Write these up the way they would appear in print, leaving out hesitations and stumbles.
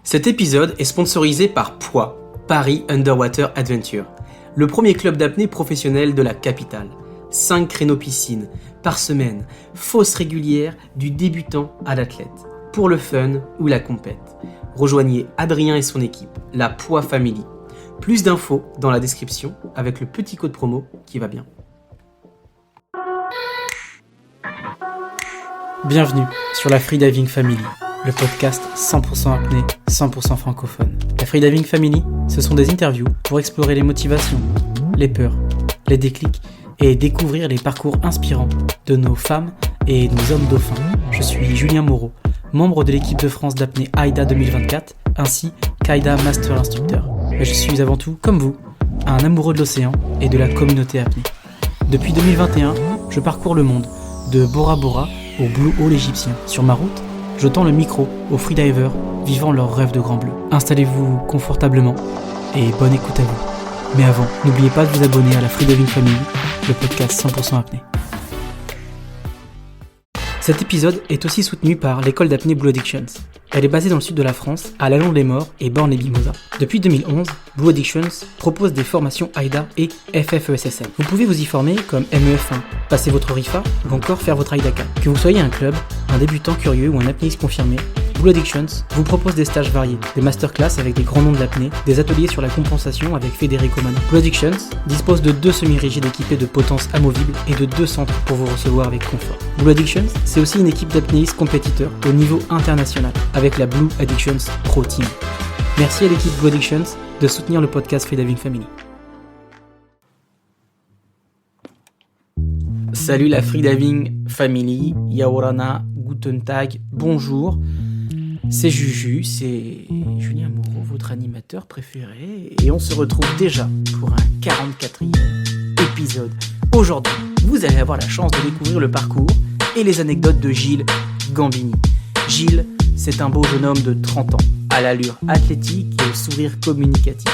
Cet épisode est sponsorisé par POA, Paris Underwater Adventure, le premier club d'apnée professionnel de la capitale. 5 créneaux piscine par semaine, fosses régulières du débutant à l'athlète, pour le fun ou la compète. Rejoignez Adrien et son équipe, la POA Family. Plus d'infos dans la description avec le petit code promo qui va bien. Bienvenue sur la Freediving Family, le podcast 100% apnée, 100% francophone. La Freediving Family, ce sont des interviews pour explorer les motivations, les peurs, les déclics et découvrir les parcours inspirants de nos femmes et nos hommes dauphins. Je suis Julien Moreau, membre de l'équipe de France d'apnée AIDA 2024, ainsi qu'AIDA Master Instructeur. Mais je suis avant tout, comme vous, un amoureux de l'océan et de la communauté apnée. Depuis 2021, je parcours le monde, de Bora Bora au Blue Hole égyptien. Sur ma route, je tends le micro aux freedivers vivant leur rêve de grand bleu. Installez-vous confortablement et bonne écoute à vous. Mais avant, n'oubliez pas de vous abonner à la Freediving Family, le podcast 100% apnée. Cet épisode est aussi soutenu par l'école d'apnée Blue Addictions. Elle est basée dans le sud de la France, à La Londe-les-Morts et Bornes-les-Mimosas. Depuis 2011, Blue Addictions propose des formations AIDA et FFESSM. Vous pouvez vous y former comme MEF1, passer votre RIFA ou encore faire votre AIDA 4. Que vous soyez un club, un débutant curieux ou un apnéiste confirmé, Blue Addictions vous propose des stages variés, des masterclass avec des grands noms de l'apnée, des ateliers sur la compensation avec Federico Mano. Blue Addictions dispose de 2 semi-rigides équipés de potence amovible et de 2 centres pour vous recevoir avec confort. Blue Addictions, c'est aussi une équipe d'apnéistes compétiteurs au niveau international avec la Blue Addictions Pro Team. Merci à l'équipe Blue Addictions de soutenir le podcast Freediving Family. Salut la Freediving Family, Yaorana, Guten Tag, bonjour. C'est Juju, c'est Julien Moreau, votre animateur préféré, et on se retrouve déjà pour un 44e épisode. Aujourd'hui, vous allez avoir la chance de découvrir le parcours et les anecdotes de Gilles Gambini. Gilles, c'est un beau jeune homme de 30 ans, à l'allure athlétique et au sourire communicatif.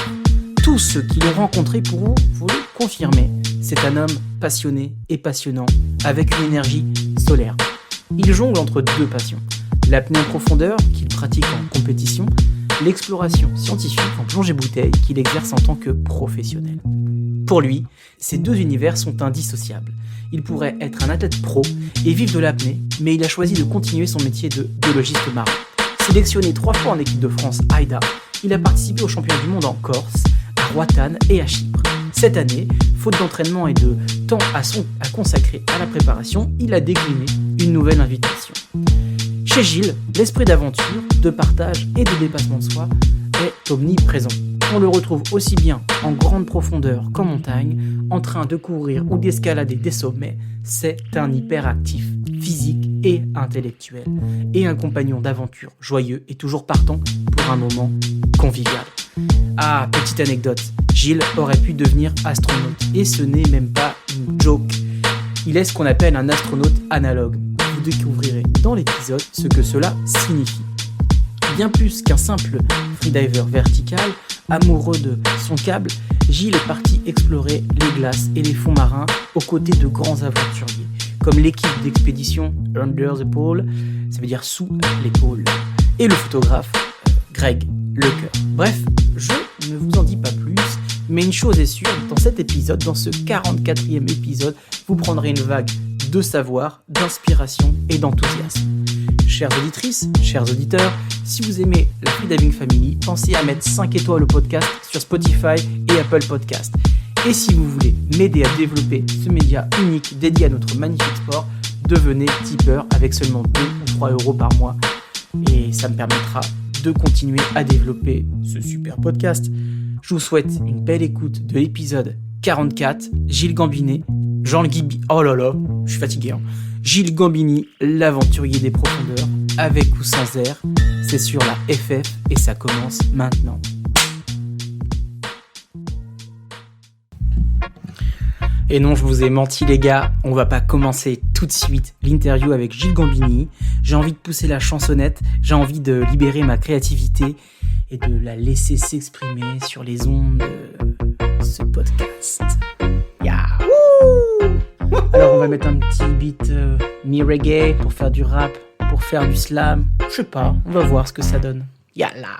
Tous ceux qui l'ont rencontré pourront vous le confirmer. C'est un homme passionné et passionnant, avec une énergie solaire. Il jongle entre 2 passions. L'apnée en profondeur, qu'il pratique en compétition, l'exploration scientifique en plongée-bouteille, qu'il exerce en tant que professionnel. Pour lui, ces 2 univers sont indissociables. Il pourrait être un athlète pro et vivre de l'apnée, mais il a choisi de continuer son métier de biologiste marin. Sélectionné 3 fois en équipe de France AIDA, il a participé aux championnats du monde en Corse, à Roatan et à Chypre. Cette année, faute d'entraînement et de temps à consacrer à la préparation, il a décliné une nouvelle invitation. Chez Gilles, l'esprit d'aventure, de partage et de dépassement de soi est omniprésent. On le retrouve aussi bien en grande profondeur qu'en montagne, en train de courir ou d'escalader des sommets. C'est un hyperactif, physique et intellectuel, et un compagnon d'aventure joyeux et toujours partant pour un moment convivial. Ah, petite anecdote, Gilles aurait pu devenir astronaute, et ce n'est même pas une joke. Il est ce qu'on appelle un astronaute analogue. Vous découvrirez dans l'épisode ce que cela signifie. Bien plus qu'un simple freediver vertical, amoureux de son câble, Gilles est parti explorer les glaces et les fonds marins aux côtés de grands aventuriers, comme l'équipe d'expédition Under the Pole, ça veut dire sous l'épaule, et le photographe Greg Lecoeur. Bref, je ne vous en dis pas plus, mais une chose est sûre, dans cet épisode, dans ce 44e épisode, vous prendrez une vague de savoir, d'inspiration et d'enthousiasme. Chères auditrices, chers auditeurs, si vous aimez la Freediving Family, pensez à mettre 5 étoiles au podcast sur Spotify et Apple Podcast. Et si vous voulez m'aider à développer ce média unique dédié à notre magnifique sport, devenez tipeur avec seulement 2 ou 3 euros par mois. Et ça me permettra de continuer à développer ce super podcast. Je vous souhaite une belle écoute de l'épisode 44, Gilles Gambini, je suis fatigué. Gilles Gambini, l'aventurier des profondeurs, avec ou sans air, c'est sur la FF et ça commence maintenant. Et non, je vous ai menti les gars, on va pas commencer tout de suite l'interview avec Gilles Gambini. J'ai envie de pousser la chansonnette, j'ai envie de libérer ma créativité et de la laisser s'exprimer sur les ondes de ce podcast. Alors on va mettre un petit beat mi-reggae pour faire du rap, pour faire du slam. Je sais pas, on va voir ce que ça donne. Yalla.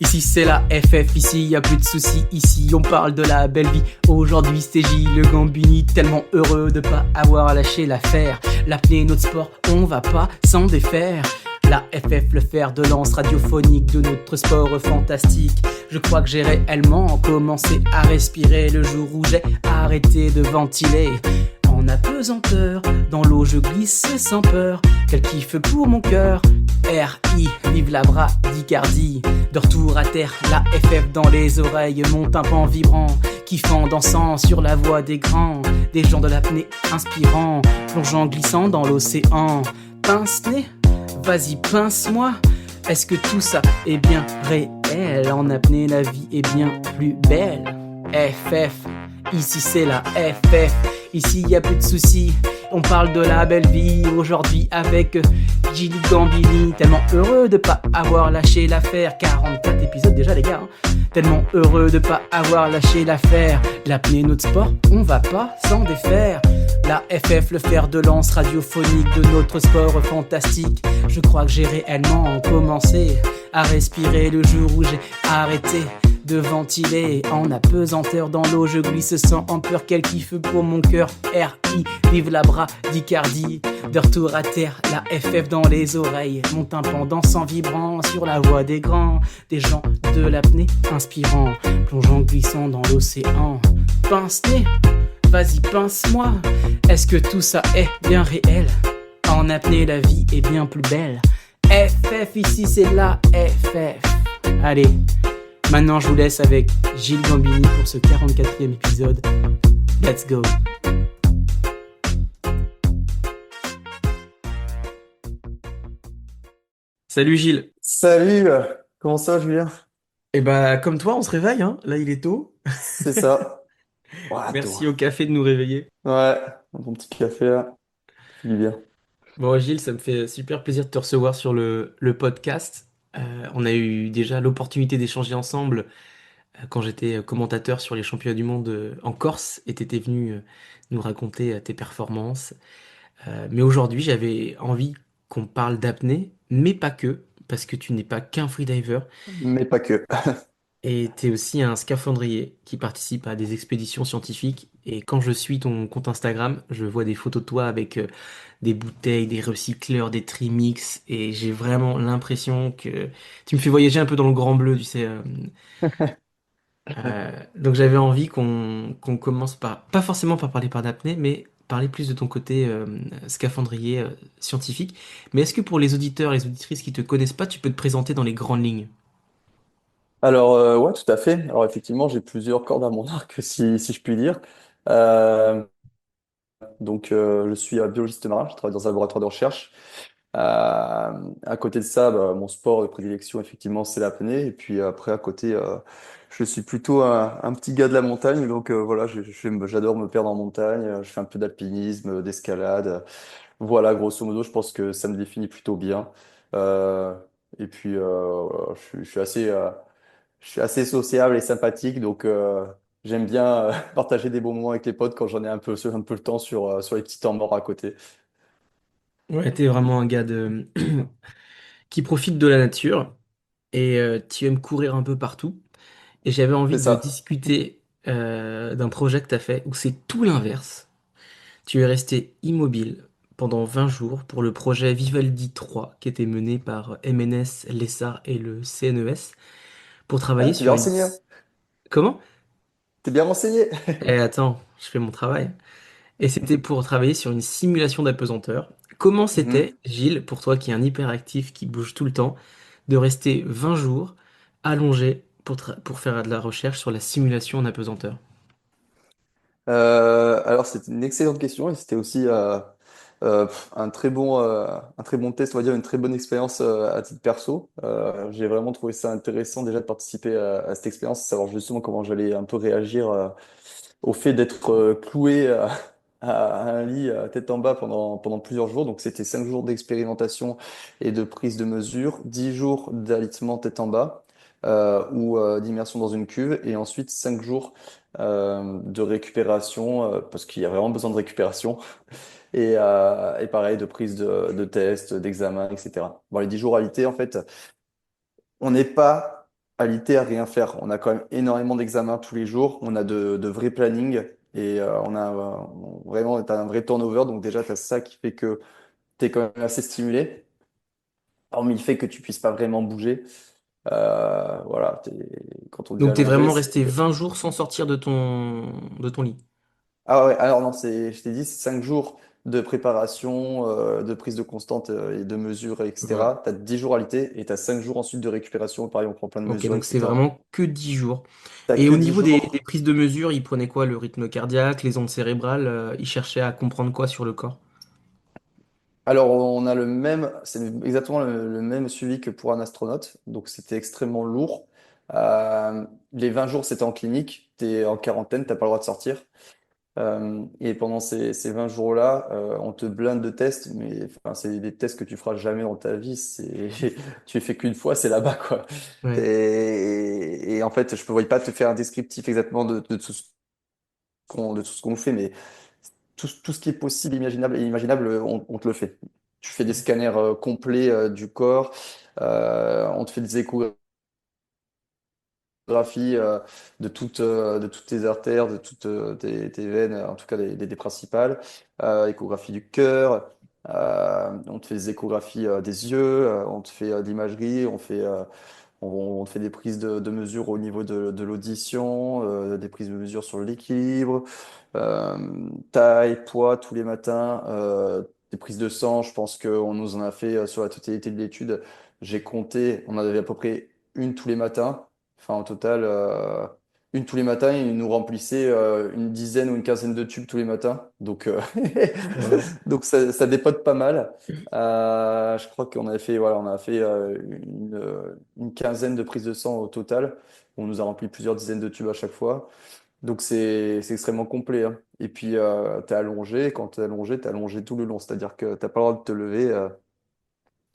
Ici c'est la FF, ici y a plus de soucis, ici on parle de la belle vie. Aujourd'hui c'est Gilles le Gambini, tellement heureux de pas avoir lâché l'affaire. L'apnée notre sport, on va pas s'en défaire. La FF, le fer de lance radiophonique de notre sport fantastique. Je crois que j'ai réellement commencé à respirer le jour où j'ai arrêté de ventiler. En apesanteur, dans l'eau je glisse sans peur. Quel kiff pour mon cœur. R.I. vive la bradycardie. De retour à terre, la FF dans les oreilles, mon tympan vibrant, kiffant, dansant sur la voie des grands, des gens de l'apnée inspirants, plongeant, glissant dans l'océan. Pince-nez, vas-y pince-moi. Est-ce que tout ça est bien réel? En apnée la vie est bien plus belle. FF, ici c'est la FF, ici y a plus de soucis. On parle de la belle vie aujourd'hui avec Gilles Gambini. Tellement heureux de pas avoir lâché l'affaire. 44 épisodes déjà les gars, hein. Tellement heureux de pas avoir lâché l'affaire. L'apnée notre sport, on va pas s'en défaire. La FF, le fer de lance radiophonique de notre sport fantastique. Je crois que j'ai réellement commencé à respirer le jour où j'ai arrêté de ventiler. En apesanteur dans l'eau je glisse sans en peur. Quel kiff pour mon cœur. R.I. vive la bradycardie. De retour à terre, la FF dans les oreilles, mon tympan dansant vibrant sur la voie des grands, des gens de l'apnée inspirants, plongeant glissant dans l'océan. Pince-nez, vas-y pince-moi. Est-ce que tout ça est bien réel? En apnée la vie est bien plus belle. FF, ici c'est la FF. Allez, maintenant je vous laisse avec Gilles Gambini pour ce 44e épisode. Let's go. Salut Gilles. Salut, comment ça, Julien? Et bah comme toi on se réveille, hein. Là il est tôt. C'est ça. Ouah, Merci toi. au café de nous réveiller. Ouais, un bon petit café là, ça fait du bien. Bon Gilles, ça me fait super plaisir de te recevoir sur le podcast. On a eu déjà l'opportunité d'échanger ensemble quand j'étais commentateur sur les championnats du monde en Corse et t'étais venu nous raconter tes performances. Mais aujourd'hui, j'avais envie qu'on parle d'apnée, mais pas que, parce que tu n'es pas qu'un freediver Mais pas que. et tu es aussi un scaphandrier qui participe à des expéditions scientifiques. Et quand je suis ton compte Instagram, je vois des photos de toi avec des bouteilles, des recycleurs, des trimix, et j'ai vraiment l'impression que tu me fais voyager un peu dans le Grand Bleu, tu sais. Donc j'avais envie qu'on commence par, pas forcément par parler par d'apnée, mais parler plus de ton côté scaphandrier scientifique. Mais est-ce que pour les auditeurs et les auditrices qui te connaissent pas, tu peux te présenter dans les grandes lignes? Alors, ouais, tout à fait. Alors, effectivement, j'ai plusieurs cordes à mon arc, si je puis dire. Euh, je suis biologiste marin, je travaille dans un laboratoire de recherche. À côté de ça, bah, mon sport de prédilection, effectivement, c'est l'apnée. Et puis après, à côté, je suis plutôt un petit gars de la montagne. Voilà, j'adore me perdre en montagne. Je fais un peu d'alpinisme, d'escalade. Voilà, grosso modo, je pense que ça me définit plutôt bien. Euh, voilà, je suis assez sociable et sympathique. J'aime bien partager des bons moments avec les potes quand j'en ai un peu le temps sur les petits temps morts à côté. Ouais, t'es vraiment un gars de qui profite de la nature et tu aimes courir un peu partout. Et j'avais envie C'est de ça. discuter d'un projet que tu as fait où c'est tout l'inverse. Tu es resté immobile pendant 20 jours pour le projet Vivaldi 3 qui était mené par MNS, l'ESA et le CNES pour Ah, travailler t'es bien sur une... renseigné, hein. Comment? T'es bien renseigné. Eh attends, je fais mon travail. Et c'était pour travailler sur une simulation d'apesanteur. Comment Mhm. c'était, Gilles, pour toi qui est un hyperactif, qui bouge tout le temps, de rester 20 jours allongé pour faire de la recherche sur la simulation en apesanteur? Alors, c'est une excellente question et c'était aussi un très bon test, on va dire, une très bonne expérience à titre perso. J'ai vraiment trouvé ça intéressant déjà de participer à cette expérience, savoir justement comment j'allais un peu réagir au fait d'être cloué à un lit tête en bas pendant plusieurs jours. Donc, c'était 5 jours d'expérimentation et de prise de mesure, 10 jours d'alitement tête en bas ou d'immersion dans une cuve et ensuite 5 jours de récupération parce qu'il y a vraiment besoin de récupération et pareil de prise de tests, d'examens, etc. Bon, les 10 jours réalité, en fait, on n'est pas alité à rien faire. On a quand même énormément d'examens tous les jours. On a de vrais plannings et vraiment, t'as un vrai turnover. Donc déjà, tu as ça qui fait que tu es quand même assez stimulé. Hormis le fait que tu puisses pas vraiment bouger. Voilà, quand on dit Donc t'es allongé, vraiment c'est... resté 20 jours sans sortir de ton lit. Ah ouais, alors non, je t'ai dit, c'est 5 jours de préparation, de prise de constante et de mesure, Ouais. etc. Tu as 10 jours alité et tu as 5 jours ensuite de récupération. Pareil, on prend plein de Ok, mesures, donc c'est etc. vraiment que 10 jours. T'as Et que au 10 niveau des jours. prises de mesure, il prenait quoi? Le rythme cardiaque, les ondes cérébrales, il cherchait à comprendre quoi sur le corps? Alors, on a c'est exactement le même suivi que pour un astronaute. Donc, c'était extrêmement lourd. Les 20 jours, c'était en clinique. Tu es en quarantaine, t'as pas le droit de sortir. Et pendant ces 20 jours-là, on te blinde de tests, mais enfin, c'est des tests que tu feras jamais dans ta vie. Tu les fais qu'une fois, c'est là-bas, quoi. Ouais. Et en fait, je ne pourrais pas te faire un descriptif exactement de tout ce qu'on fait, mais tout ce qui est possible, imaginable et inimaginable, on te le fait. Tu fais des scanners complets du corps, on te fait des échographies de toutes tes artères, de toutes tes veines, en tout cas des principales, échographie du cœur, on te fait des échographies des yeux, on te fait de l'imagerie, on te fait des prises de mesure au niveau de l'audition, des prises de mesure sur l'équilibre, euh, taille, poids tous les matins, des prises de sang. Je pense qu'on nous en a fait sur la totalité de l'étude. J'ai compté, on en avait à peu près une tous les matins. Enfin, au total, une tous les matins. Ils nous remplissaient une dizaine ou une quinzaine de tubes tous les matins. Donc, Wow. donc ça dépote pas mal. Je crois qu'on avait fait, voilà, on a fait une quinzaine de prises de sang au total. On nous a rempli plusieurs dizaines de tubes à chaque fois. Donc c'est extrêmement complet, hein. Et puis t'es allongé, quand t'es allongé tout le long. C'est-à-dire que t'as pas le droit de te lever,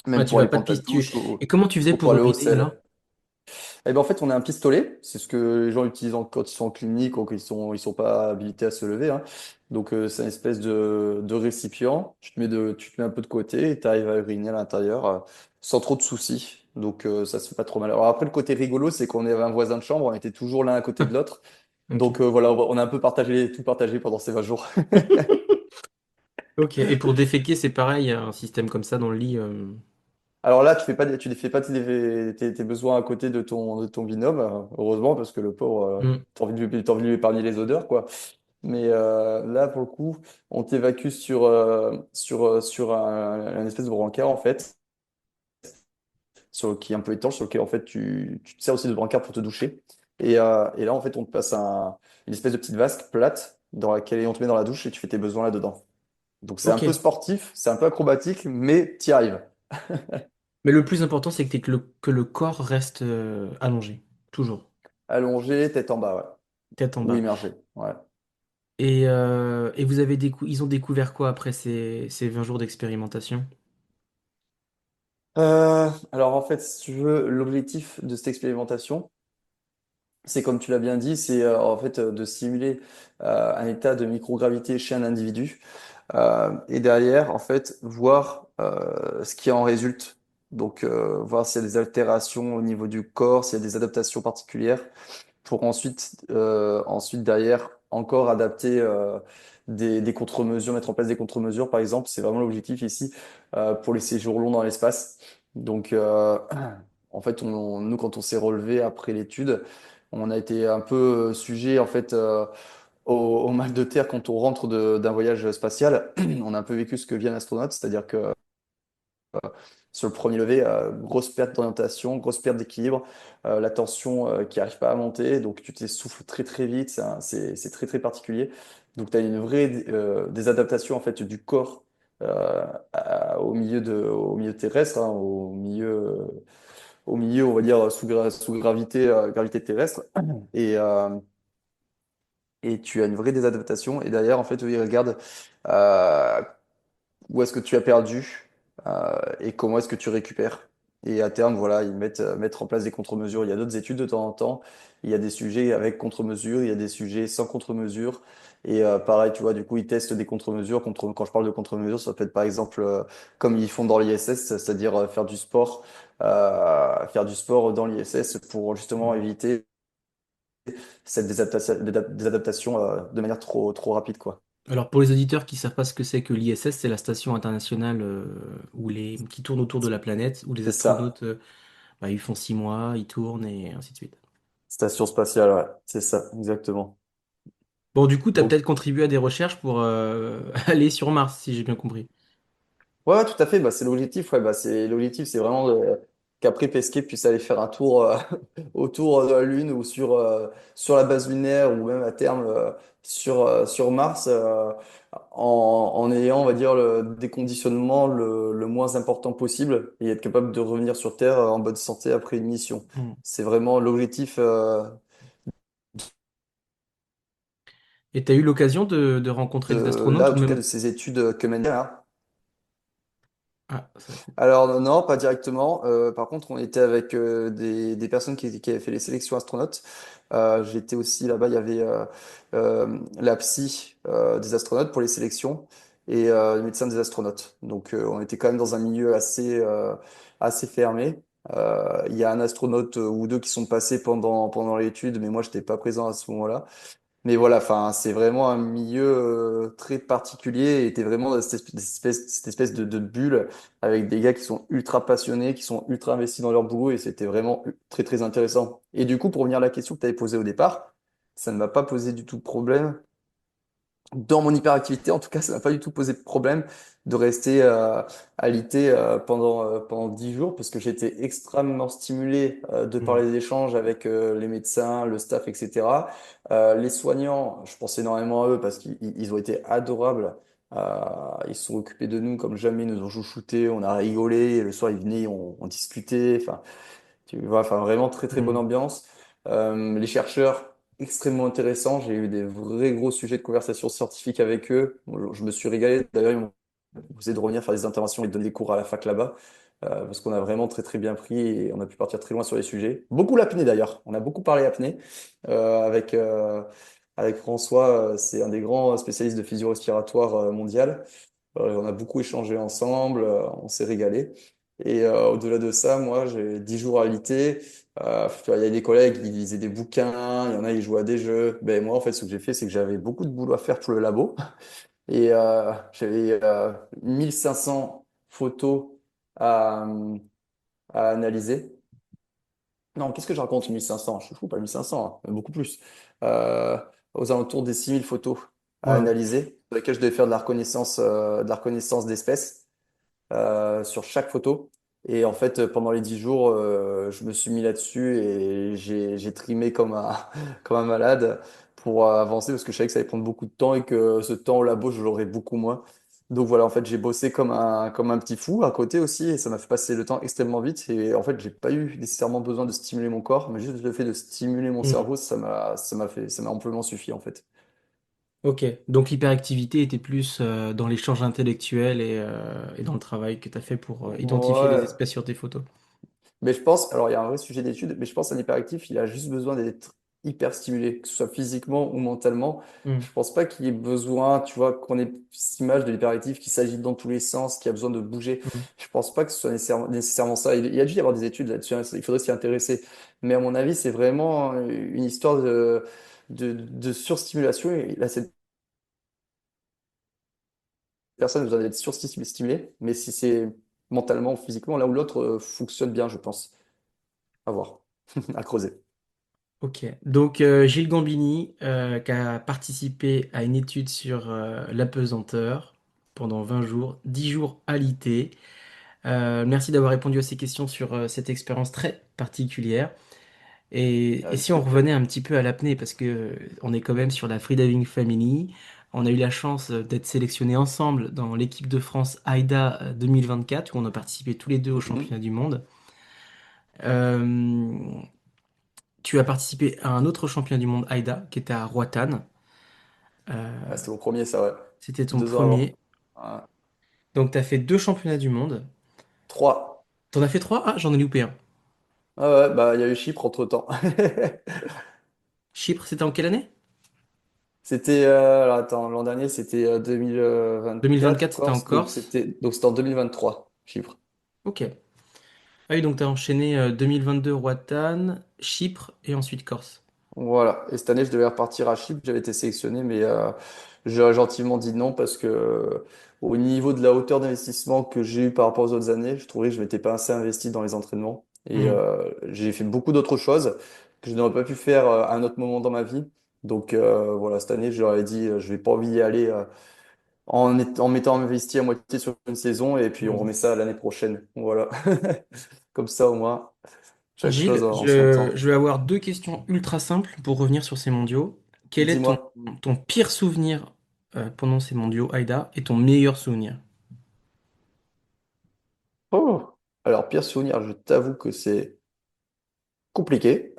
Ouais, même tu pour vas aller pas de prendre ta piste. douche Et comment tu faisais ou pour pour aller au uriner alors? sel. Et ben en fait on a un pistolet, c'est ce que les gens utilisent quand ils sont en clinique ou quand ils sont pas habilités à se lever, hein. Donc c'est une espèce de récipient. Tu te mets un peu de côté et tu arrives à uriner à l'intérieur sans trop de soucis. Donc ça se fait pas trop mal. Alors après le côté rigolo c'est qu'on avait un voisin de chambre, on était toujours l'un à côté de l'autre. Ok. Donc voilà, on a un peu tout partagé pendant ces 20 jours. Ok. Et pour déféquer, c'est pareil, il y a un système comme ça dans le lit. Alors là, tu ne fais pas tes besoins à côté de ton binôme, heureusement, parce que le pauvre, Hmm. t'as envie de lui épargner les odeurs, quoi. Mais là, pour le coup, on t'évacue sur un espèce de brancard, en fait, qui est un peu étanche, sur lequel, en fait, tu te sers aussi de brancard pour te doucher. Et là, en fait, on te passe une espèce de petite vasque plate dans laquelle on te met dans la douche et tu fais tes besoins là-dedans. Donc c'est un Ok. peu sportif, c'est un peu acrobatique, mais t'y arrives. Mais le plus important, c'est que le corps reste allongé. Toujours. Allongé, tête en bas, ouais. Tête en Ou bas. immergé, ouais. Et vous avez ils ont découvert quoi après ces 20 jours d'expérimentation? Alors en fait, si tu veux, l'objectif de cette expérimentation, c'est comme tu l'as bien dit, c'est en fait de simuler un état de microgravité chez un individu et derrière, en fait, voir ce qui en résulte. Donc, voir s'il y a des altérations au niveau du corps, s'il y a des adaptations particulières, pour ensuite derrière, encore adapter des contre-mesures, mettre en place des contre-mesures, par exemple. C'est vraiment l'objectif ici pour les séjours longs dans l'espace. Donc, en fait, nous, quand on s'est relevé après l'étude, on a été un peu sujet, en fait, au mal de terre quand on rentre d'un voyage spatial. On a un peu vécu ce que vit un astronaute, c'est-à-dire que sur le premier lever, grosse perte d'orientation, grosse perte d'équilibre, la tension qui n'arrive pas à monter, donc tu t'essouffles très très vite, c'est très très particulier. Donc tu as une vraie désadaptation en fait du corps au milieu terrestre, hein, au milieu, on va dire, sous gravité, gravité terrestre. Et, euh, et tu as une vraie désadaptation. Et derrière, en fait, eux, ils regardent euh, où est-ce que tu as perdu et comment est-ce que tu récupères. Et à terme, voilà, ils mettre en place des contre-mesures. Il y a d'autres études de temps en temps. Il y a des sujets avec contre-mesures, il y a des sujets sans contre-mesures. Et pareil, tu vois, du coup, ils testent des contre-mesures. Quand je parle de contre-mesures, ça peut être par exemple comme ils font dans l'ISS, c'est-à-dire faire du sport dans l'ISS pour justement éviter cette désadaptation de manière trop rapide, quoi. Alors pour les auditeurs qui savent pas ce que c'est que l'ISS, c'est la station internationale qui tourne autour de la planète, où les C'est ça. astronautes ils font 6 mois, ils tournent et ainsi de suite. Station spatiale, ouais. C'est ça, exactement. Bon, du coup, tu as Donc, peut-être contribué à des recherches pour aller sur Mars, si j'ai bien compris. ouais, ouais, tout à fait. Bah, c'est l'objectif. Ouais, bah, c'est vraiment qu'après Pesquet puisse aller faire un tour autour de la Lune ou sur la base lunaire ou même à terme sur Mars en ayant, on va dire, le déconditionnement le moins important possible et être capable de revenir sur Terre en bonne santé après une mission. Hmm. C'est vraiment l'objectif Et tu as eu l'occasion de rencontrer des là, astronautes en ou tout cas, même... de ces études que mène. Ah, ça coupe. Alors non, pas directement. Par contre, on était avec des personnes qui avaient fait les sélections astronautes. J'étais aussi là-bas, il y avait la psy des astronautes pour les sélections et le médecin des astronautes. Donc on était quand même dans un milieu assez fermé. Il y a un astronaute ou deux qui sont passés pendant l'étude, mais moi, je n'étais pas présent à ce moment-là. Mais voilà, enfin, c'est vraiment un milieu très particulier et t'es vraiment dans cette espèce de bulle avec des gars qui sont ultra passionnés, qui sont ultra investis dans leur boulot et c'était vraiment très très intéressant. Et du coup, pour revenir à la question que tu avais posée au départ, ça ne m'a pas posé du tout de problème dans mon hyperactivité, en tout cas, ça m'a pas du tout posé de problème de rester alité pendant 10 jours parce que j'étais extrêmement stimulé de par Hmm. les échanges avec les médecins, le staff, etc. Les soignants, je pense énormément à eux parce qu'ils ont été adorables. Ils se sont occupés de nous comme jamais, ils nous ont chouchoutés, on a rigolé, et le soir ils venaient, on discutait. Enfin, tu vois, enfin, vraiment très très bonne Hmm. ambiance. Les chercheurs, extrêmement intéressants. J'ai eu des vrais gros sujets de conversation scientifique avec eux. Bon, je me suis régalé. D'ailleurs, ils m'ont proposé de revenir faire des interventions et de donner des cours à la fac là-bas. Parce qu'on a vraiment très très bien pris et on a pu partir très loin sur les sujets. Beaucoup l'apnée d'ailleurs. On a beaucoup parlé apnée avec François. C'est un des grands spécialistes de physio-respiratoire mondial. On a beaucoup échangé ensemble, on s'est régalé. Et au-delà de ça, moi, j'ai 10 jours à l'IT. Tu vois, il y a des collègues, ils lisaient des bouquins, il y en a, ils jouaient à des jeux. Ben, moi, en fait, ce que j'ai fait, c'est que j'avais beaucoup de boulot à faire pour le labo. Et j'avais 1500 photos à, à analyser. Non, qu'est-ce que je raconte, 1500? Je suis fou, pas 1500, hein, beaucoup plus. Euh, Aux alentours des 6000 photos à Waouh. analyser, sur lesquelles je devais faire de la reconnaissance d'espèces. Sur chaque photo. Et en fait, pendant les 10 jours, je me suis mis là-dessus et j'ai trimé comme comme un malade pour avancer parce que je savais que ça allait prendre beaucoup de temps et que ce temps au labo, je l'aurais beaucoup moins. Donc voilà, en fait, j'ai bossé comme un petit fou à côté aussi et ça m'a fait passer le temps extrêmement vite. Et en fait, j'ai pas eu nécessairement besoin de stimuler mon corps, mais juste le fait de stimuler mon Hmm. cerveau, ça m'a amplement suffi en fait. Ok, donc l'hyperactivité était plus dans l'échange intellectuel et dans le travail que tu as fait pour identifier les Ouais. espèces sur tes photos. Mais je pense, alors il y a un vrai sujet d'étude, mais je pense qu'un hyperactif, il a juste besoin d'être hyper stimulé, que ce soit physiquement ou mentalement. Hmm. Je pense pas qu'il ait besoin, tu vois, qu'on ait cette image de l'hyperactif qui s'agite dans tous les sens, qui a besoin de bouger. Hmm. Je pense pas que ce soit nécessairement ça. Il y a dû y avoir des études là-dessus, hein, il faudrait s'y intéresser. Mais à mon avis, c'est vraiment une histoire de surstimulation. Et là, cette personne a besoin d'être surstimulée, mais si c'est mentalement ou physiquement, l'un ou l'autre fonctionne bien, je pense. À voir, à creuser. Ok, donc Gilles Gambini, qui a participé à une étude sur l'apesanteur pendant 20 jours, 10 jours alité. Merci d'avoir répondu à ces questions sur cette expérience très particulière. Et Avec si on plaisir. revenait un petit peu à l'apnée, parce que on est quand même sur la Freediving Family, on a eu la chance d'être sélectionnés ensemble dans l'équipe de France AIDA 2024, où on a participé tous les deux au Mhm. championnat du monde. Euh, Tu as participé à un autre championnat du monde AIDA, qui était à Roatan. Ah, Euh, c'était mon premier, ça, ouais. C'était ton 2 ans premier. avant. Ah, Donc, tu as fait deux championnats du monde. 3. T'en as fait trois? Ah, j'en ai loupé un. Ah ouais, bah il y a eu Chypre entre-temps. Chypre, c'était en quelle année? C'était, alors attends, l'an dernier c'était 2024 2024, c'était en Corse, donc Corse. c'était en 2023 Chypre. Ok. Ah oui, donc t'as enchaîné 2022 Roatan, Chypre et ensuite Corse. Voilà. Et cette année, je devais repartir à Chypre. J'avais été sélectionné, mais j'ai gentiment dit non parce que au niveau de la hauteur d'investissement que j'ai eu par rapport aux autres années, je trouvais que je m'étais pas assez investi dans les entraînements. Et Hmm. j'ai fait beaucoup d'autres choses que je n'aurais pas pu faire à un autre moment dans ma vie. Donc voilà, cette année, je leur ai dit, je vais pas envie d'y aller en m'étant investi à moitié sur une saison et puis on Hmm. remet ça l'année prochaine. Voilà. Comme ça, au moins, chaque chose Gilles, en son je temps. vais avoir deux questions ultra simples pour revenir sur ces mondiaux. Quel est Dis-moi. ton pire souvenir pendant ces mondiaux, Aïda, et ton meilleur souvenir? Oh. Alors, pire souvenir, je t'avoue que c'est compliqué.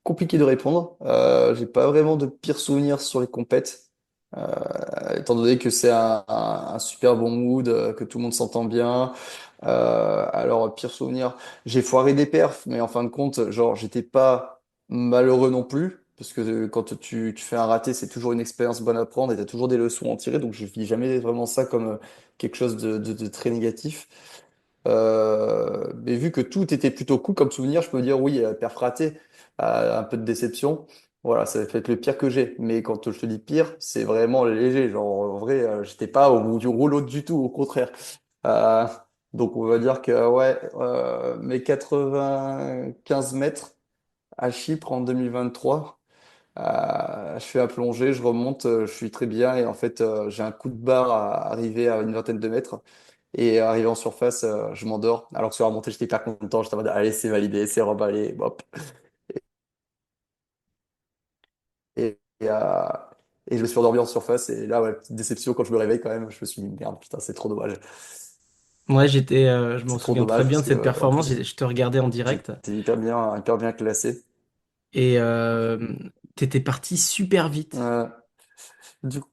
Compliqué de répondre. J'ai pas vraiment de pire souvenir sur les compètes. Étant donné que c'est un super bon mood, que tout le monde s'entend bien. Alors, pire souvenir, j'ai foiré des perfs, mais en fin de compte, genre, j'étais pas malheureux non plus. Parce que quand tu fais un raté, c'est toujours une expérience bonne à prendre et tu as toujours des leçons à en tirer. Donc, je vis jamais vraiment ça comme quelque chose de très négatif. Mais vu que tout était plutôt cool comme souvenir, je peux dire oui, perf raté, un peu de déception. Voilà, ça va être le pire que j'ai. Mais quand je te dis pire, c'est vraiment léger. Genre, en vrai, j'étais pas au bout du rouleau du tout, au contraire. Euh, donc, on va dire que, ouais, mes 95 mètres à Chypre en 2023, je fais la plongée, je remonte, je suis très bien. Et en fait, j'ai un coup de barre à arriver à une vingtaine de mètres. Et arrivé en surface, je m'endors. Alors que sur la montée, j'étais hyper content. J'étais en mode, allez, c'est validé, c'est remballé, hop. Et, et je me suis endormi en surface. Et là, ouais, petite déception quand je me réveille quand même. Je me suis dit, merde, putain, c'est trop dommage. Moi, je m'en C'est trop souviens très dommage bien parce de cette que, en performance. plus, Je te regardais en direct j'étais hyper bien classé. et t'étais parti super vite. Euh, du coup,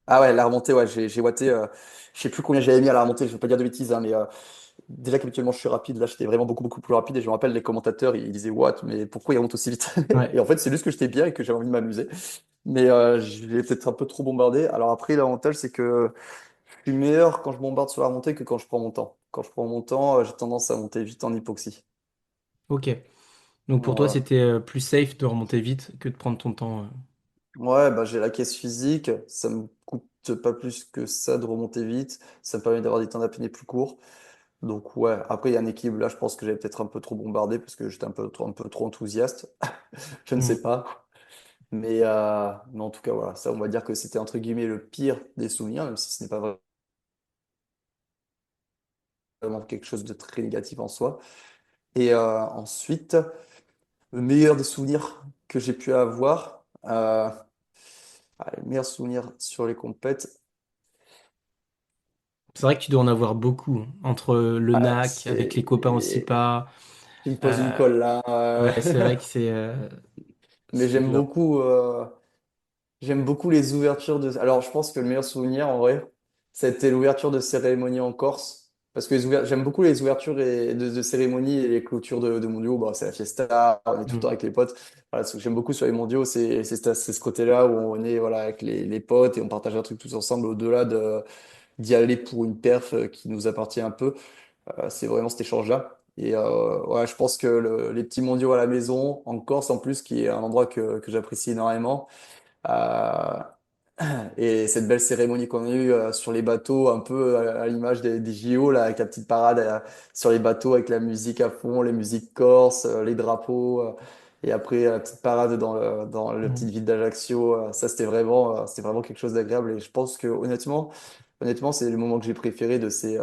ah ouais, la remontée, ouais, j'ai watté, je sais plus combien j'avais mis à la remontée, je veux pas dire de bêtises, hein, mais déjà qu'habituellement je suis rapide, là j'étais vraiment beaucoup plus rapide et je me rappelle les commentateurs, ils disaient, What, mais pourquoi il remonte aussi vite? Et Ouais. en fait, c'est juste que j'étais bien et que j'avais envie de m'amuser. Mais je l'ai peut-être un peu trop bombardé. Alors après, l'avantage, c'est que je suis meilleur quand je bombarde sur la remontée que quand je prends mon temps. Quand je prends mon temps, j'ai tendance à monter vite en hypoxie. Ok. Donc pour toi, Voilà. c'était plus safe de remonter vite que de prendre ton temps. Ouais, bah, j'ai la caisse physique, ça me coûte pas plus que ça de remonter vite, ça me permet d'avoir des temps d'apnée plus courts. Donc ouais, après il y a un équilibre là, je pense que j'avais peut-être un peu trop bombardé parce que j'étais un peu trop enthousiaste, je ne Hmm. sais pas. Mais en tout cas voilà, ça on va dire que c'était entre guillemets le pire des souvenirs, même si ce n'est pas vraiment quelque chose de très négatif en soi. Et ensuite, le meilleur des souvenirs que j'ai pu avoir, le meilleur souvenir sur les compètes, C'est vrai que tu dois en avoir beaucoup, hein. Entre le NAC, avec les copains au SIPA. tu me poses une euh, colle là. ouais, c'est vrai que Mais c'est dur. j'aime beaucoup les ouvertures de. Alors, je pense que le meilleur souvenir, en vrai, c'était l'ouverture de cérémonie en Corse. Parce que j'aime beaucoup les ouvertures de cérémonie et les clôtures de mondiaux. Bah, c'est la fiesta, on est tout le temps Hmm. avec les potes. Voilà, ce que j'aime beaucoup sur les mondiaux, c'est ce côté-là où on est voilà, avec les potes et on partage un truc tous ensemble au-delà d'y aller pour une perf qui nous appartient un peu. C'est vraiment cet échange-là. Et ouais, je pense que les petits mondiaux à la maison, en Corse en plus, qui est un endroit que j'apprécie énormément. Euh, et cette belle cérémonie qu'on a eue sur les bateaux, un peu à l'image des JO, là, avec la petite parade sur les bateaux, avec la musique à fond, les musiques corses, les drapeaux, et après la petite parade dans le Hmm. petit ville d'Ajaccio, ça c'était vraiment quelque chose d'agréable. Et je pense que honnêtement, c'est le moment que j'ai préféré de ces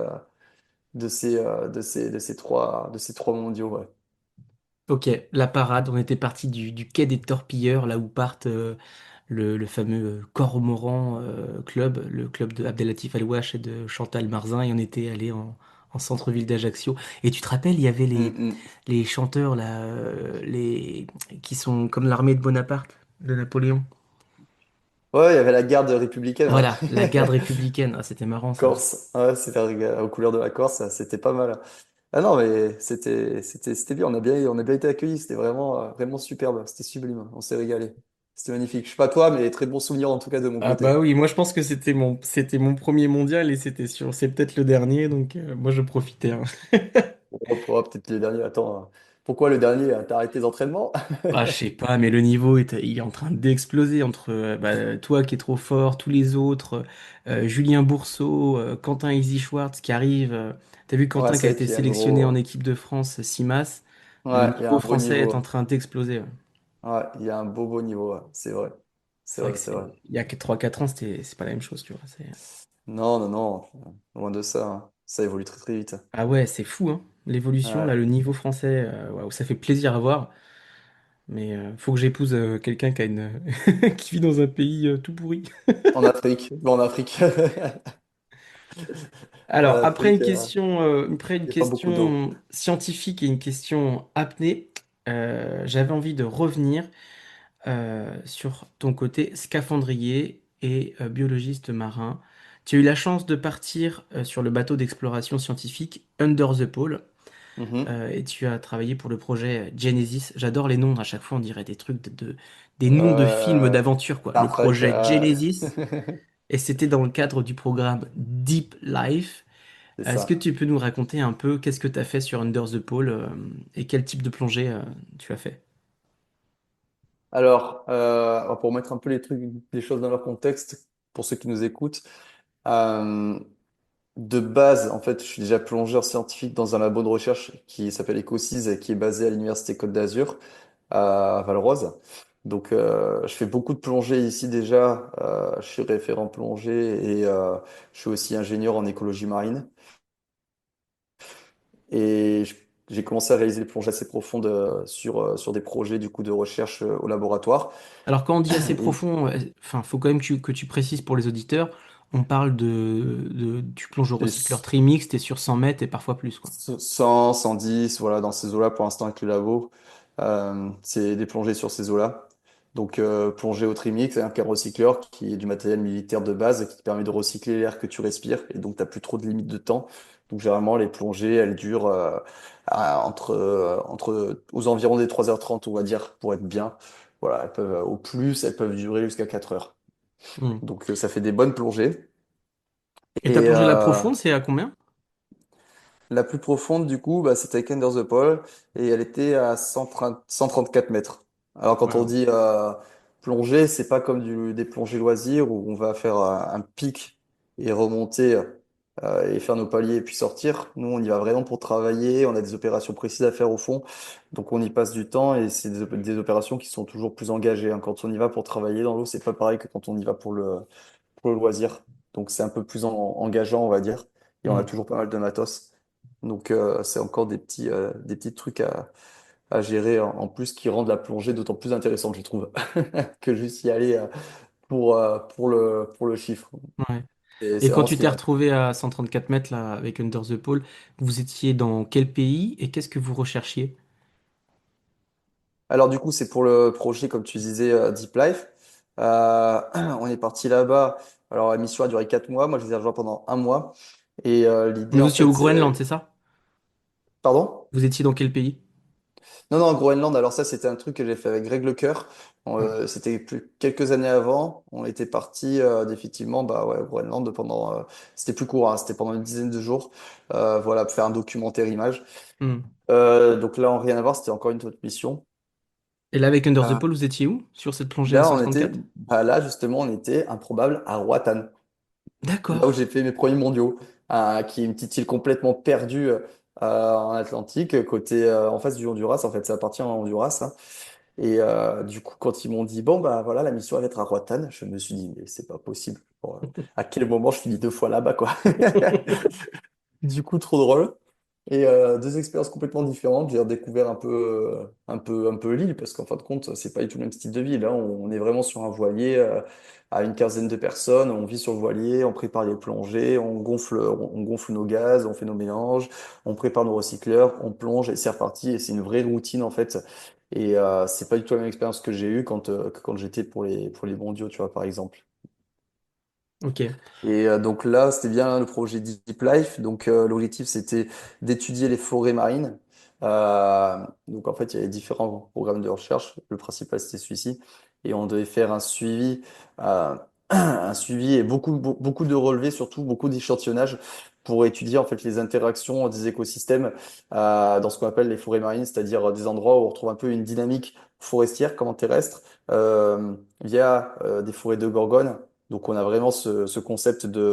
trois mondiaux. Ouais. Ok, la parade, on était parti du quai des Torpilleurs, là où partent le fameux Cormoran club, le club de Abdelatif Alouache et de Chantal Marzin, et on était allé en centre-ville d'Ajaccio. Et tu te rappelles, il y avait Mm, mm. les chanteurs là, qui sont comme l'armée de Bonaparte, de Napoléon. Ouais, il y avait la garde républicaine, ouais. Voilà, la garde républicaine. Ah, c'était marrant ça. Corse, ouais, c'était aux couleurs de la Corse, c'était pas mal. Ah non, mais c'était bien, on a bien été accueillis, c'était vraiment, vraiment superbe, c'était sublime, on s'est régalé. C'était magnifique. Je sais pas toi, mais très bons souvenirs en tout cas de mon Ah bah côté. oui, moi je pense que c'était mon premier mondial et c'est peut-être le dernier, donc moi je profitais, hein. Peut-être le dernier, attends, pourquoi le dernier? T'as arrêté les entraînements? Ah, je sais pas, mais le niveau il est en train d'exploser entre bah, toi qui es trop fort, tous les autres, Julien Bourseau, Quentin Easy Schwartz qui arrive. T'as vu Ouais, Quentin qui a c'est vrai été qu'il y a un sélectionné en gros, équipe de France CIMAS. Le ouais, il y a niveau un beau français est en niveau. train d'exploser. Ouais. Ouais, il y a un beau niveau, ouais. C'est vrai. C'est C'est vrai vrai, que c'est vrai. il y a que 3 4 ans, c'est pas la même chose, tu vois. Non, non, non, loin de ça, hein. Ça évolue très très vite. Ah ouais, c'est fou, hein. L'évolution, là, Ouais. le niveau français, waouh, ça fait plaisir à voir. Mais faut que j'épouse quelqu'un qui a qui vit dans un pays tout pourri. En Afrique, bon, en Afrique, en Alors, Afrique, après une il n'y a pas beaucoup d'eau. question scientifique et une question apnée, j'avais envie de revenir sur ton côté scaphandrier et biologiste marin. Tu as eu la chance de partir sur le bateau d'exploration scientifique Under the Pole Mhm. et tu as travaillé pour le projet Genesis. J'adore les noms, à chaque fois on dirait des trucs des noms de films Euh, d'aventure, quoi. Le Star Trek, projet Genesis, et c'était dans le cadre du programme Deep Life. c'est Est-ce que ça. tu peux nous raconter un peu qu'est-ce que tu as fait sur Under the Pole et quel type de plongée tu as fait? Alors, pour mettre un peu les choses dans leur contexte, pour ceux qui nous écoutent, euh, de base, en fait, je suis déjà plongeur scientifique dans un labo de recherche qui s'appelle EcoSys et qui est basé à l'Université Côte d'Azur, à Valrose. Donc, je fais beaucoup de plongée ici déjà. Je suis référent plongée et je suis aussi ingénieur en écologie marine. Et j'ai commencé à réaliser des plongées assez profondes sur des projets du coup de recherche au laboratoire. Alors quand on dit assez Et profond, enfin, faut quand même que tu précises pour les auditeurs, on parle tu plonges au recycleur des trimix, t'es sur 100 mètres et parfois plus, quoi. 100, 110, voilà, dans ces eaux-là pour l'instant avec le labo. C'est des plongées sur ces eaux-là. Donc, plongée au trimix, c'est un recycleur qui est du matériel militaire de base qui te permet de recycler l'air que tu respires. Et donc, tu n'as plus trop de limites de temps. Donc, généralement, les plongées, elles durent aux environs des 3h30 on va dire, pour être bien. Voilà, au plus, elles peuvent durer jusqu'à 4 heures. Hmm. Donc, ça fait des bonnes plongées. Et ta Et, plongée la profonde, c'est à combien? la plus profonde, du coup, bah, c'était avec Under the Pole et elle était à 134 mètres. Alors, quand on Waouh. dit plongée, c'est pas comme des plongées loisirs où on va faire un pic et remonter et faire nos paliers et puis sortir. Nous, on y va vraiment pour travailler. On a des opérations précises à faire au fond. Donc, on y passe du temps et c'est des opérations qui sont toujours plus engagées, hein. Quand on y va pour travailler dans l'eau, c'est pas pareil que quand on y va pour le loisir. Donc c'est un peu plus engageant, on va dire. Et on a Hmm. toujours pas mal de matos. Donc c'est encore des petits trucs à gérer en plus qui rendent la plongée d'autant plus intéressante, je trouve, que juste y aller pour le chiffre. Ouais. Et Et c'est quand vraiment ce tu qui t'es m'a. retrouvé à 134 mètres là, avec Under the Pole, vous étiez dans quel pays et qu'est-ce que vous recherchiez? Alors du coup, c'est pour le projet, comme tu disais, Deep Life. On est parti là-bas. Alors la mission a duré 4 mois. Moi, je les ai rejoints pendant un mois. Et l'idée, Vous en étiez au fait, Groenland, c'est. c'est ça? Pardon? Vous étiez dans quel pays? Non, non, Groenland, alors ça, c'était un truc que j'ai fait avec Greg Lecoeur. Ouais. C'était quelques années avant. On était parti définitivement bah, ouais, au Groenland pendant. C'était plus court, hein, c'était pendant une dizaine de jours. Voilà, pour faire un documentaire image. Hmm. Donc là, en rien à voir, c'était encore une autre mission. Et là, avec Under the Euh, Pole, vous étiez où? Sur cette plongée à Là, on était. 134? Bah, là, justement, on était improbable à Roatan. Là où D'accord. j'ai fait mes premiers mondiaux, qui est une petite île complètement perdue en Atlantique, côté en face du Honduras. En fait, ça appartient à Honduras, hein. Et du coup, quand ils m'ont dit, bon, bah voilà, la mission va être à Roatan, je me suis dit, mais c'est pas possible. Bon, à quel moment je finis deux fois là-bas, quoi? Du coup, trop drôle. Et deux expériences complètement différentes. J'ai redécouvert un peu l'île parce qu'en fin de compte, c'est pas du tout le même style de vie. Là, on est vraiment sur un voilier à une quinzaine de personnes. On vit sur le voilier, on prépare les plongées, on gonfle nos gaz, on fait nos mélanges, on prépare nos recycleurs, on plonge et c'est reparti. Et c'est une vraie routine en fait. Et c'est pas du tout la même expérience que j'ai eue que quand j'étais pour les mondiaux, tu vois, par exemple. Ok. Et donc là, c'était bien le projet Deep Life. Donc l'objectif, c'était d'étudier les forêts marines. Donc en fait, il y avait différents programmes de recherche. Le principal, c'était celui-ci. Et on devait faire euh, un suivi et beaucoup de relevés, surtout beaucoup d'échantillonnage pour étudier en fait les interactions des écosystèmes dans ce qu'on appelle les forêts marines, c'est-à-dire des endroits où on retrouve un peu une dynamique forestière comme en terrestre via des forêts de Gorgone. Donc on a vraiment ce concept de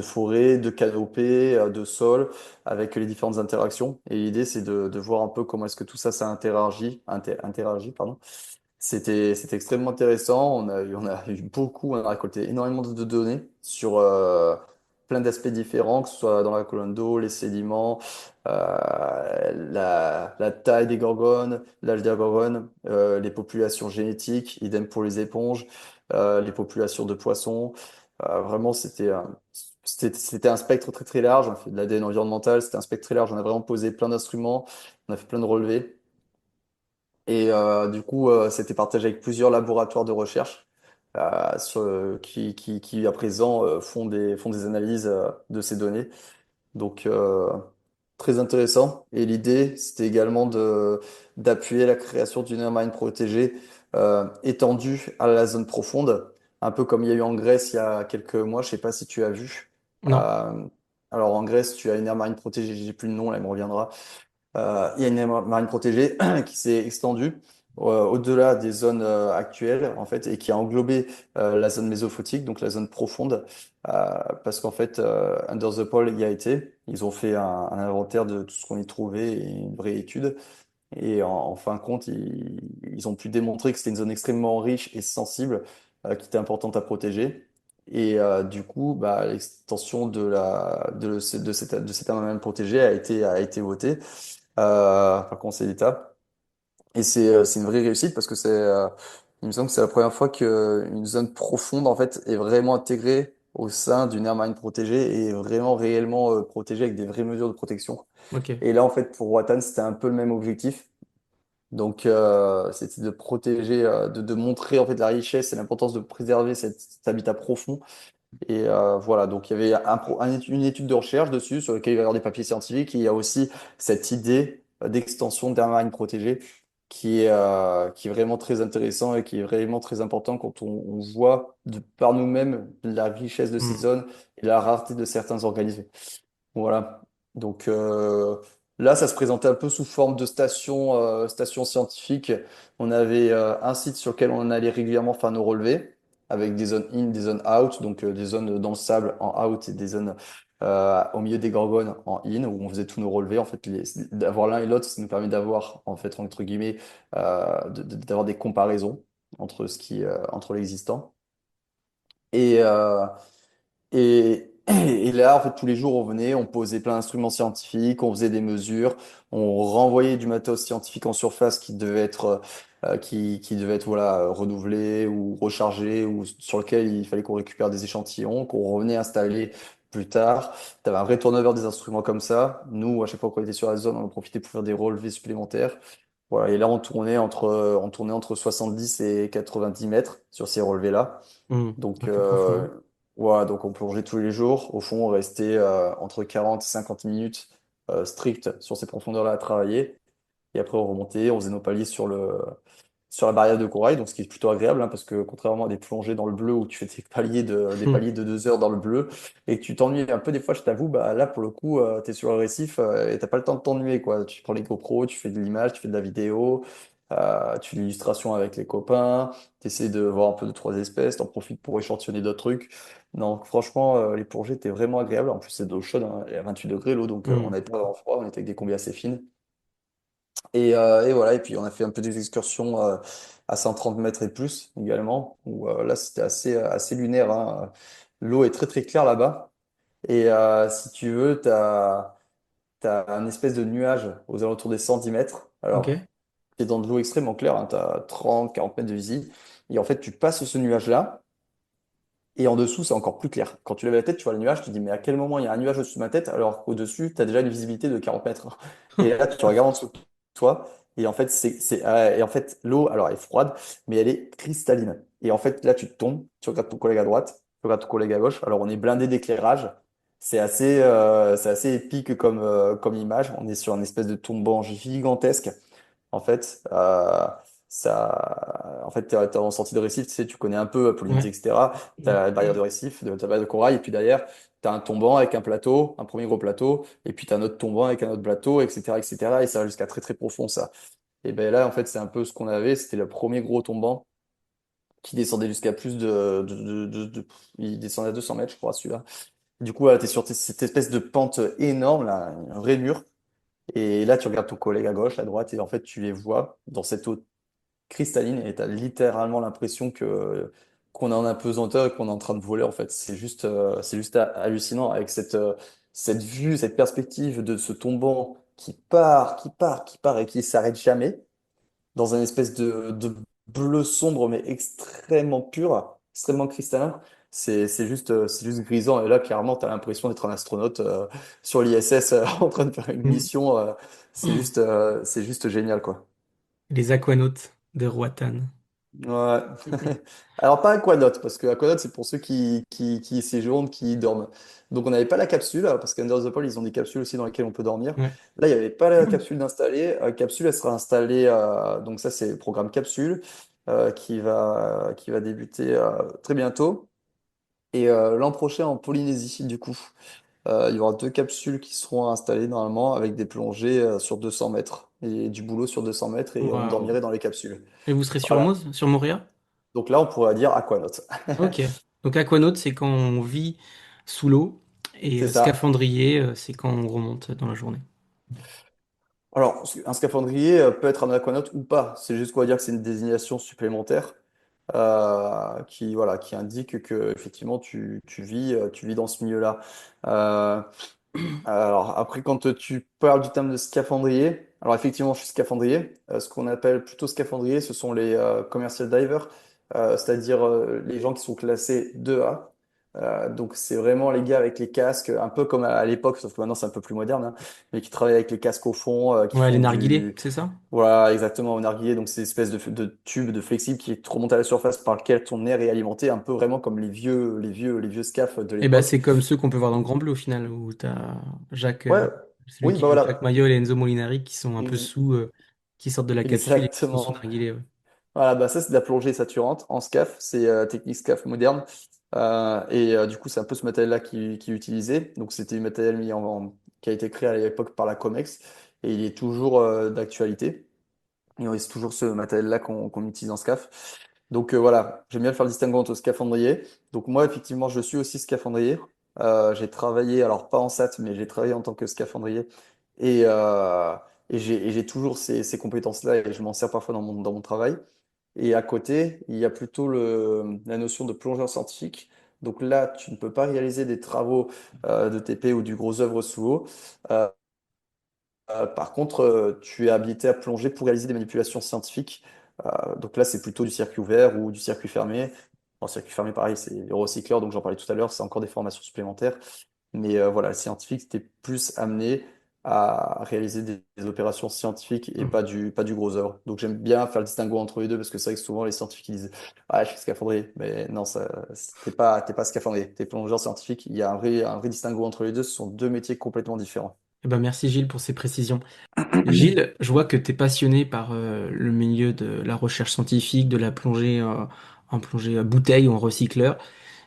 forêt, de canopée, de sol, avec les différentes interactions. Et l'idée, c'est de voir un peu comment est-ce que tout ça, ça interagit, pardon. C'était extrêmement intéressant. On a eu beaucoup, on a récolté énormément de données sur plein d'aspects différents, que ce soit dans la colonne d'eau, les sédiments, la taille des gorgones, l'âge des gorgones, les populations génétiques, idem pour les éponges, les populations de poissons. Vraiment, c'était un spectre très très large. On a fait de l'ADN environnemental, c'était un spectre très large. On a vraiment posé plein d'instruments, on a fait plein de relevés. Et du coup, c'était partagé avec plusieurs laboratoires de recherche qui, à présent, font des analyses de ces données. Donc, très intéressant. Et l'idée, c'était également d'appuyer la création d'une aire marine protégée étendue à la zone profonde, un peu comme il y a eu en Grèce il y a quelques mois. Je sais pas si tu as vu. Non. Euh, alors, en Grèce, tu as une aire marine protégée, j'ai plus le nom, là, il me reviendra. Il y a une aire marine protégée qui s'est extendue au-delà des zones actuelles, en fait, et qui a englobé la zone mésophotique, donc la zone profonde, parce qu'en fait, Under the Pole y a été. Ils ont fait un inventaire de tout ce qu'on y trouvait et une vraie étude. Et en fin de compte, ils ont pu démontrer que c'était une zone extrêmement riche et sensible, qui était importante à protéger. Et du coup, bah, l'extension de cette aire marine protégée a été votée par Conseil d'État. Et c'est une vraie réussite parce que il me semble que c'est la première fois qu'une zone profonde en fait est vraiment intégrée au sein d'une aire marine protégée et est vraiment réellement protégée avec des vraies mesures de protection. Ok. Et là en fait pour Watan c'était un peu le même objectif. Donc c'était de protéger, de montrer en fait la richesse et l'importance de préserver cet habitat profond et voilà, donc il y avait une étude de recherche dessus sur laquelle il va y avoir des papiers scientifiques. Et il y a aussi cette idée d'extension d'aire marine protégée qui est vraiment très intéressant et qui est vraiment très important quand on voit de par nous-mêmes la richesse de ces Hmm. zones et la rareté de certains organismes. Voilà. Donc là, ça se présentait un peu sous forme de station scientifique. On avait un site sur lequel on allait régulièrement faire nos relevés, avec des zones in, des zones out, donc des zones dans le sable en out et des zones au milieu des gorgones en in, où on faisait tous nos relevés. En fait, d'avoir l'un et l'autre, ça nous permet d'avoir, en fait, entre guillemets, d'avoir des comparaisons entre l'existant. Et, et là, en fait, tous les jours, on venait, on posait plein d'instruments scientifiques, on faisait des mesures, on renvoyait du matos scientifique en surface qui devait être voilà, renouvelé ou rechargé, ou sur lequel il fallait qu'on récupère des échantillons, qu'on revenait installer plus tard. Tu avais un vrai turnover des instruments comme ça. Nous, à chaque fois qu'on était sur la zone, on en profitait pour faire des relevés supplémentaires. Voilà, et là, on tournait entre 70 et 90 mètres sur ces relevés-là. Hmm. Donc, Un peu profond. voilà, donc on plongeait tous les jours. Au fond, on restait entre 40 et 50 minutes strictes sur ces profondeurs-là à travailler. Et après, on remontait, on faisait nos paliers sur la barrière de corail, donc ce qui est plutôt agréable, hein, parce que contrairement à des plongées dans le bleu où tu fais des Hmm. paliers de 2 heures dans le bleu et que tu t'ennuies un peu des fois, je t'avoue, bah là pour le coup, tu es sur le récif et t'as pas le temps de t'ennuyer, quoi. Tu prends les GoPros, tu fais de l'image, tu fais de la vidéo, tu fais de l'illustration avec les copains, tu essaies de voir un peu de trois espèces, t'en profites pour échantillonner d'autres trucs. Non, franchement, les plongées étaient vraiment agréables. En plus, c'est de l'eau chaude, hein, elle est à 28 degrés l'eau, donc on Hmm. n'avait pas vraiment froid, on était avec des combis assez fines. Et voilà, et puis on a fait un peu des excursions à 130 mètres et plus également, où là c'était assez lunaire, hein. L'eau est très très claire là-bas. Et si tu veux, t'as un espèce de nuage aux alentours des 110 mètres. Alors, Ok. tu es dans de l'eau extrêmement claire, hein, tu as 30, 40 mètres de visible. Et en fait, tu passes ce nuage-là, et en dessous, c'est encore plus clair. Quand tu lèves la tête, tu vois le nuage, tu te dis, mais à quel moment il y a un nuage au-dessus de ma tête, alors qu'au-dessus, tu as déjà une visibilité de 40 mètres. Et là, tu regardes en dessous de toi, Et en fait, et en fait, l'eau, alors, elle est froide, mais elle est cristalline. Et en fait, là, tu tombes, tu regardes ton collègue à droite, tu regardes ton collègue à gauche. Alors, on est blindé d'éclairage. C'est assez épique comme image. On est sur une espèce de tombant gigantesque. En fait, en fait, t'es en sortie de récif, tu sais, tu connais un peu Polynésie, Ouais. etc. Tu as la barrière de récif, ta barrière de corail, et puis derrière, tu as un tombant avec un plateau, un premier gros plateau, et puis tu as un autre tombant avec un autre plateau, etc., etc. Et cetera. Et ça va jusqu'à très très profond, ça. Et ben là, en fait, c'est un peu ce qu'on avait. C'était le premier gros tombant qui descendait jusqu'à plus il descendait à 200 mètres, je crois, celui-là. Du coup, tu es sur cette espèce de pente énorme, là, un vrai mur. Et là, tu regardes ton collègue à gauche, à droite, et en fait, tu les vois dans cette eau cristalline et tu as littéralement l'impression que qu'on est en apesanteur et qu'on est en train de voler en fait. C'est juste hallucinant avec cette vue, cette perspective de ce tombant qui part, qui part, qui part et qui s'arrête jamais dans une espèce de bleu sombre mais extrêmement pur, extrêmement cristallin. C'est juste grisant et là clairement tu as l'impression d'être un astronaute sur l'ISS en train de faire une Mm. mission. C'est juste génial quoi. Les aquanautes de Roatan. Ouais. Alors pas Aquanaut, parce que Aquanaut c'est pour ceux qui séjournent, qui dorment. Donc on n'avait pas la capsule, parce qu'Under the Pole ils ont des capsules aussi dans lesquelles on peut dormir. Ouais. Là il n'y avait pas la capsule d'installer. Capsule elle sera installée, donc ça c'est le programme capsule qui va débuter très bientôt. Et l'an prochain en Polynésie du coup. Il y aura deux capsules qui seront installées normalement avec des plongées sur 200 mètres et du boulot sur 200 mètres et on Waouh. dormirait dans les capsules. Et vous serez sur Voilà. Moz, sur Moria? Donc là, on pourrait dire aquanaut. Ok. Donc aquanaute, c'est quand on vit sous l'eau. Et C'est ça. scaphandrier, c'est quand on remonte dans la journée. Alors, un scaphandrier peut être un aquanaut ou pas. C'est juste qu'on va dire que c'est une désignation supplémentaire voilà, qui indique que effectivement tu vis dans ce milieu-là. Euh, Alors, après, quand tu parles du terme de scaphandrier, alors effectivement, je suis scaphandrier. Ce qu'on appelle plutôt scaphandrier, ce sont les commercial divers, c'est-à-dire les gens qui sont classés 2A. Donc, c'est vraiment les gars avec les casques, un peu comme à l'époque, sauf que maintenant c'est un peu plus moderne, hein, mais qui travaillent avec les casques au fond, qui Ouais, les font narguilés, du. c'est ça? Voilà, exactement, au narguilé. Donc, c'est une espèce de tube de flexible qui remonte à la surface par lequel ton air est alimenté, un peu vraiment comme les vieux scaphes de Et bah l'époque. c'est comme ceux qu'on peut voir dans Grand Bleu au final, où t'as Jacques, Ouais, celui oui, qui bah joue Jacques voilà. Mayol et Enzo Molinari qui sont un peu Ex- sous, qui sortent de la capsule et qui sont sous Exactement. narguilé. Ouais. Voilà, bah ça c'est de la plongée saturante en SCAF, c'est technique SCAF moderne. Du coup, c'est un peu ce matériel-là qui est utilisé. Donc c'était un matériel qui a été créé à l'époque par la COMEX et il est toujours d'actualité. Et c'est toujours ce matériel-là qu'on utilise en SCAF. Donc voilà, j'aime bien faire le distinguo entre scaphandrier. Donc moi, effectivement, je suis aussi scaphandrier. J'ai travaillé, alors pas en SAT, mais j'ai travaillé en tant que scaphandrier. Et, euh, et j'ai toujours ces compétences-là et je m'en sers parfois dans mon travail. Et à côté, il y a plutôt la notion de plongeur scientifique. Donc là, tu ne peux pas réaliser des travaux de TP ou du gros œuvre sous eau. Euh, Par contre, tu es habilité à plonger pour réaliser des manipulations scientifiques. Donc là, c'est plutôt du circuit ouvert ou du circuit fermé. En circuit fermé, pareil, c'est les recycleurs, donc j'en parlais tout à l'heure, c'est encore des formations supplémentaires. Mais voilà, le scientifique, c'était plus amené à réaliser des opérations scientifiques et pas du gros œuvre. Donc j'aime bien faire le distinguo entre les deux parce que c'est vrai que souvent les scientifiques ils disent ah, je suis scaphandrier. Mais non, t'es pas scaphandrier, t'es plongeur scientifique. Il y a un vrai distinguo entre les deux. Ce sont deux métiers complètement différents. Eh ben, merci Gilles pour ces précisions. Gilles, je vois que tu es passionné par le milieu de la recherche scientifique, de la plongée en plongée bouteille ou en recycleur,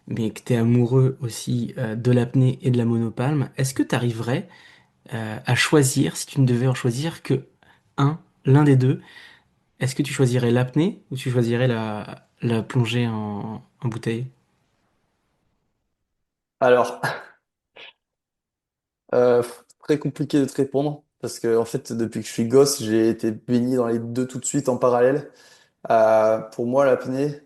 mais que tu es amoureux aussi de l'apnée et de la monopalme. Est-ce que tu arriverais à choisir, si tu ne devais en choisir que l'un des deux, est-ce que tu choisirais l'apnée ou tu choisirais la plongée en bouteille? Alors, très compliqué de te répondre parce que en fait, depuis que je suis gosse, j'ai été baigné dans les deux tout de suite en parallèle. Pour moi, l'apnée,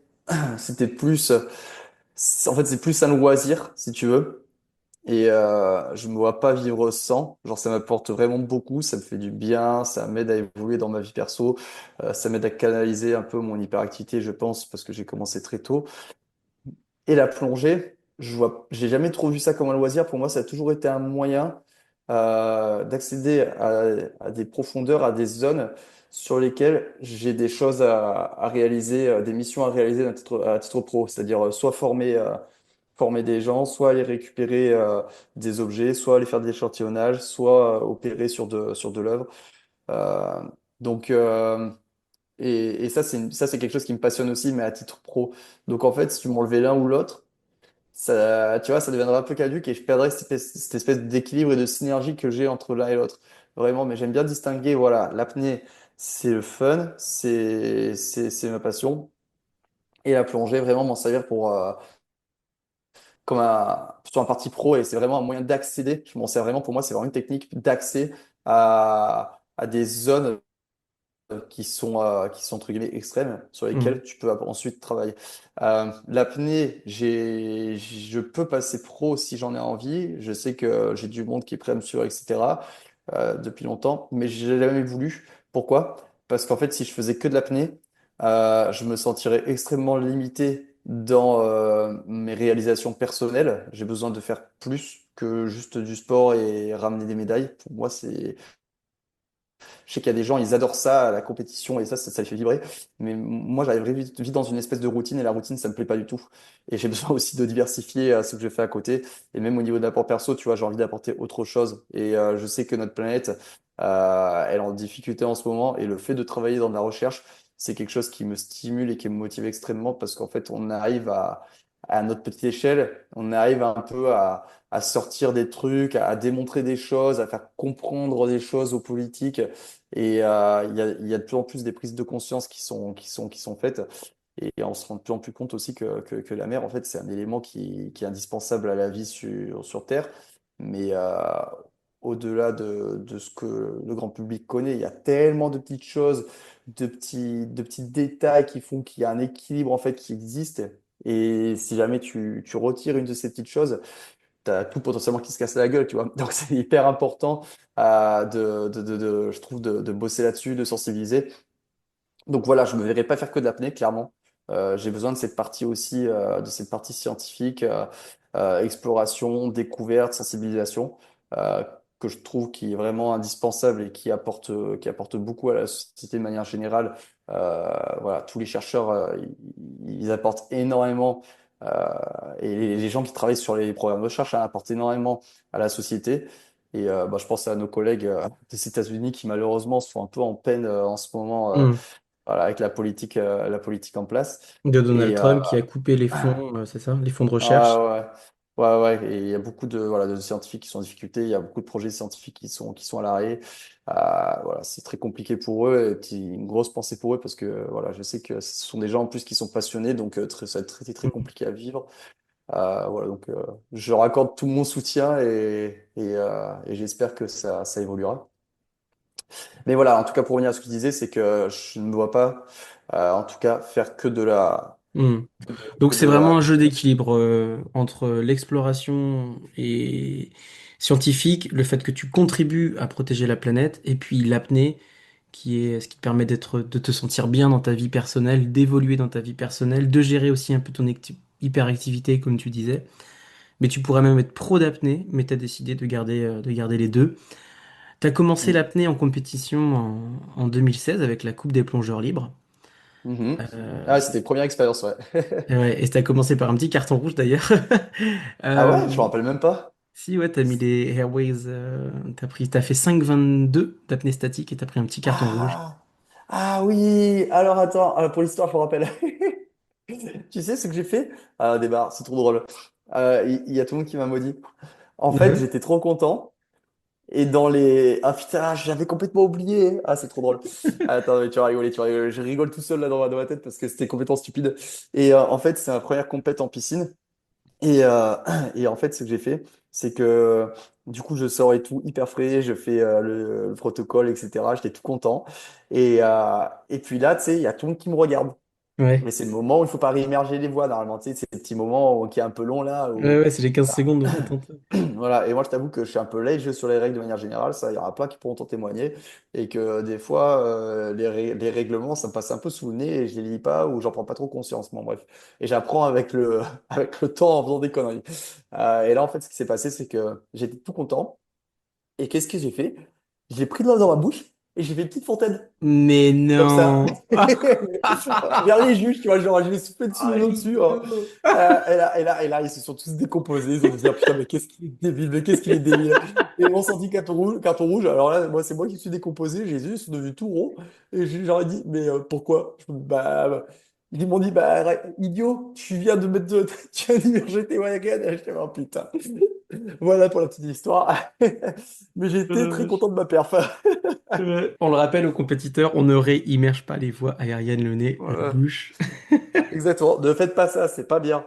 c'était plus, en fait, c'est plus un loisir, si tu veux. Et je me vois pas vivre sans. Genre, ça m'apporte vraiment beaucoup, ça me fait du bien, ça m'aide à évoluer dans ma vie perso, ça m'aide à canaliser un peu mon hyperactivité, je pense, parce que j'ai commencé très tôt. Et la plongée, j'ai jamais trop vu ça comme un loisir. Pour moi, ça a toujours été un moyen. d'accéder à des profondeurs, à des zones sur lesquelles j'ai des choses à réaliser, des missions à réaliser à titre pro, c'est-à-dire soit former des gens, soit aller récupérer des objets, soit aller faire des échantillonnages, soit opérer sur de l'œuvre. Euh, donc, et ça, ça, c'est quelque chose qui me passionne aussi, mais à titre pro. Donc, en fait, si tu m'enlevais l'un ou l'autre, ça, tu vois, ça deviendrait un peu caduque et je perdrais cette espèce d'équilibre et de synergie que j'ai entre l'un et l'autre. Vraiment, mais j'aime bien distinguer, voilà, l'apnée, c'est le fun, c'est ma passion. Et la plongée, vraiment m'en servir sur un parti pro et c'est vraiment un moyen d'accéder. Je m'en sers vraiment, pour moi, c'est vraiment une technique d'accès à des zones qui sont entre guillemets extrêmes, sur Hmm. lesquelles tu peux ensuite travailler. L'apnée, je peux passer pro si j'en ai envie. Je sais que j'ai du monde qui est prêt à me suivre, etc. Depuis longtemps, mais j'ai jamais voulu. Pourquoi? Parce qu'en fait, si je faisais que de l'apnée, je me sentirais extrêmement limité dans mes réalisations personnelles. J'ai besoin de faire plus que juste du sport et ramener des médailles. Pour moi, c'est je sais qu'il y a des gens, ils adorent ça, la compétition, et ça les fait vibrer. Mais moi, j'arrive vite dans une espèce de routine, et la routine, ça me plaît pas du tout. Et j'ai besoin aussi de diversifier ce que je fais à côté. Et même au niveau de l'apport perso, tu vois, j'ai envie d'apporter autre chose. Et je sais que notre planète, elle est en difficulté en ce moment, et le fait de travailler dans de la recherche, c'est quelque chose qui me stimule et qui me motive extrêmement, parce qu'en fait, on arrive à notre petite échelle, on arrive un peu à sortir des trucs, à démontrer des choses, à faire comprendre des choses aux politiques. Et il y a de plus en plus des prises de conscience qui sont faites. Et on se rend de plus en plus compte aussi que la mer, en fait, c'est un élément qui est indispensable à la vie sur Terre. Mais au-delà de ce que le grand public connaît, il y a tellement de petites choses, de petits détails qui font qu'il y a un équilibre, en fait, qui existe. Et si jamais tu retires une de ces petites choses, t'as tout potentiellement qui se casse la gueule, tu vois. Donc c'est hyper important je trouve, de bosser là-dessus, de sensibiliser. Donc voilà, je me verrai pas faire que de l'apnée, clairement. J'ai besoin de cette partie aussi, de cette partie scientifique, exploration, découverte, sensibilisation, euh, que je trouve qui est vraiment indispensable et qui apporte beaucoup à la société de manière générale. Voilà, tous les chercheurs, ils apportent énormément, et les gens qui travaillent sur les programmes de recherche apportent énormément à la société. Et bah, je pense à nos collègues des États-Unis qui malheureusement sont un peu en peine en ce moment. Hmm. Voilà, avec la politique en place. De Donald Et Trump qui a coupé les fonds, c'est ça, les fonds de recherche. ouais, ouais. Et il y a beaucoup voilà, de scientifiques qui sont en difficulté. Il y a beaucoup de projets scientifiques qui sont à l'arrêt. Voilà, c'est très compliqué pour eux. Et puis, une grosse pensée pour eux parce que voilà, je sais que ce sont des gens en plus qui sont passionnés, donc ça va être très Hmm. compliqué à vivre. Voilà, donc je leur accorde tout mon soutien et j'espère que ça évoluera. Mais voilà, en tout cas, pour revenir à ce que je disais, c'est que je ne me vois pas, en tout cas, faire Hmm. Donc que c'est de vraiment la. un jeu d'équilibre entre l'exploration et scientifique, le fait que tu contribues à protéger la planète, et puis l'apnée, qui est ce qui te permet de te sentir bien dans ta vie personnelle, d'évoluer dans ta vie personnelle, de gérer aussi un peu ton hyperactivité, comme tu disais. Mais tu pourrais même être pro d'apnée, mais tu as décidé de garder les deux. Tu as commencé Mm. l'apnée en compétition en 2016 avec la Coupe des plongeurs libres. Mhm. Ah, Euh, c'était première expérience, ouais. ouais, et tu as commencé par un petit carton rouge d'ailleurs. Ah Euh, ouais, je me rappelle même pas. Si, ouais, t'as mis les Airways, t'as fait 5,22 d'apnée statique et t'as pris un petit carton rouge. Ah, ah oui. Alors attends, pour l'histoire, je me rappelle. Tu sais ce que j'ai fait? Ah, des barres, c'est trop drôle. Il y a tout le monde qui m'a maudit. En Ah fait, ouais? j'étais trop content. Et dans les. Ah putain, j'avais complètement oublié. Ah, c'est trop drôle. Attends, mais tu vas rigoler, tu vas rigoler. Je rigole tout seul là dans ma tête parce que c'était complètement stupide. Et en fait, c'est ma première compète en piscine. Et, et en fait, ce que j'ai fait, c'est que du coup, je sors et tout, hyper frais, je fais le protocole, etc. J'étais tout content. Et puis là, tu sais, il y a tout le monde qui me regarde. Ouais. Mais c'est le moment où il faut pas réimmerger les voix, normalement. Tu sais, c'est ces petits moments qui est un peu long là. Ouais, Où... ouais, c'est les 15 secondes d'attente. Voilà, et moi je t'avoue que je suis un peu léger sur les règles de manière générale, ça, il y aura plein qui pourront t'en témoigner, et que des fois, les règlements, ça me passe un peu sous le nez et je les lis pas ou j'en prends pas trop conscience, bon bref. Et j'apprends avec avec le temps en faisant des conneries. Et là, en fait, ce qui s'est passé, c'est que j'étais tout content, Et qu'est-ce que j'ai fait? J'ai pris de l'eau dans ma bouche et j'ai fait une petite fontaine. Mais Comme ça. non. Regarde les juges, tu vois, genre, je vais souffler dessus de Ah, l'eau dessus, hein. l'idiot. Et là, ils se sont tous décomposés. Ils ont dit, ah, putain, mais qu'est-ce qu'il est débile, mais qu'est-ce qu'il est débile. Et ils m'ont sorti carton rouge, carton rouge. Alors là, moi, c'est moi qui suis décomposé. J'ai les yeux, ils sont devenus tout ronds. Et j'aurais dit, mais pourquoi? Ils m'ont dit, bah, idiot, tu viens de mettre de, tu viens d'immerger tes Wayagans. Et j'étais, oh putain. Voilà pour la petite histoire. Mais Oh la j'étais très vache. content de ma perf. Ouais. On le rappelle aux compétiteurs, on ne réimmerge pas les voies aériennes, le nez, la Voilà. bouche. Exactement. Ne faites pas ça, c'est pas bien.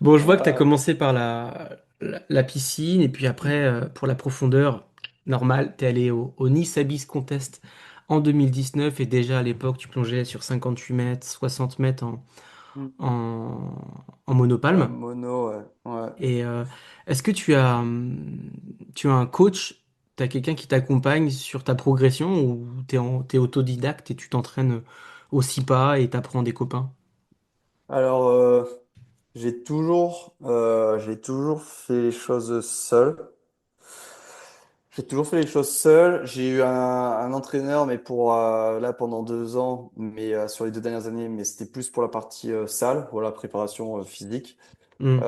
Bon, je vois que tu as Euh, commencé par la piscine et puis après, pour la profondeur normale, tu es allé au Nice Abyss Contest en 2019 et déjà à l'époque, tu plongeais sur 58 mètres, 60 mètres en, en monopalme. mono, ouais. Ouais. Et est-ce que tu as un coach, tu as quelqu'un qui t'accompagne sur ta progression ou t'es autodidacte et tu t'entraînes au SIPA et t'apprends des copains? Alors, j'ai toujours fait les choses seul. J'ai toujours fait les choses seul. J'ai eu un entraîneur, mais pour là pendant 2 ans, mais sur les 2 dernières années, mais c'était plus pour la partie salle, voilà, préparation physique. Hmm,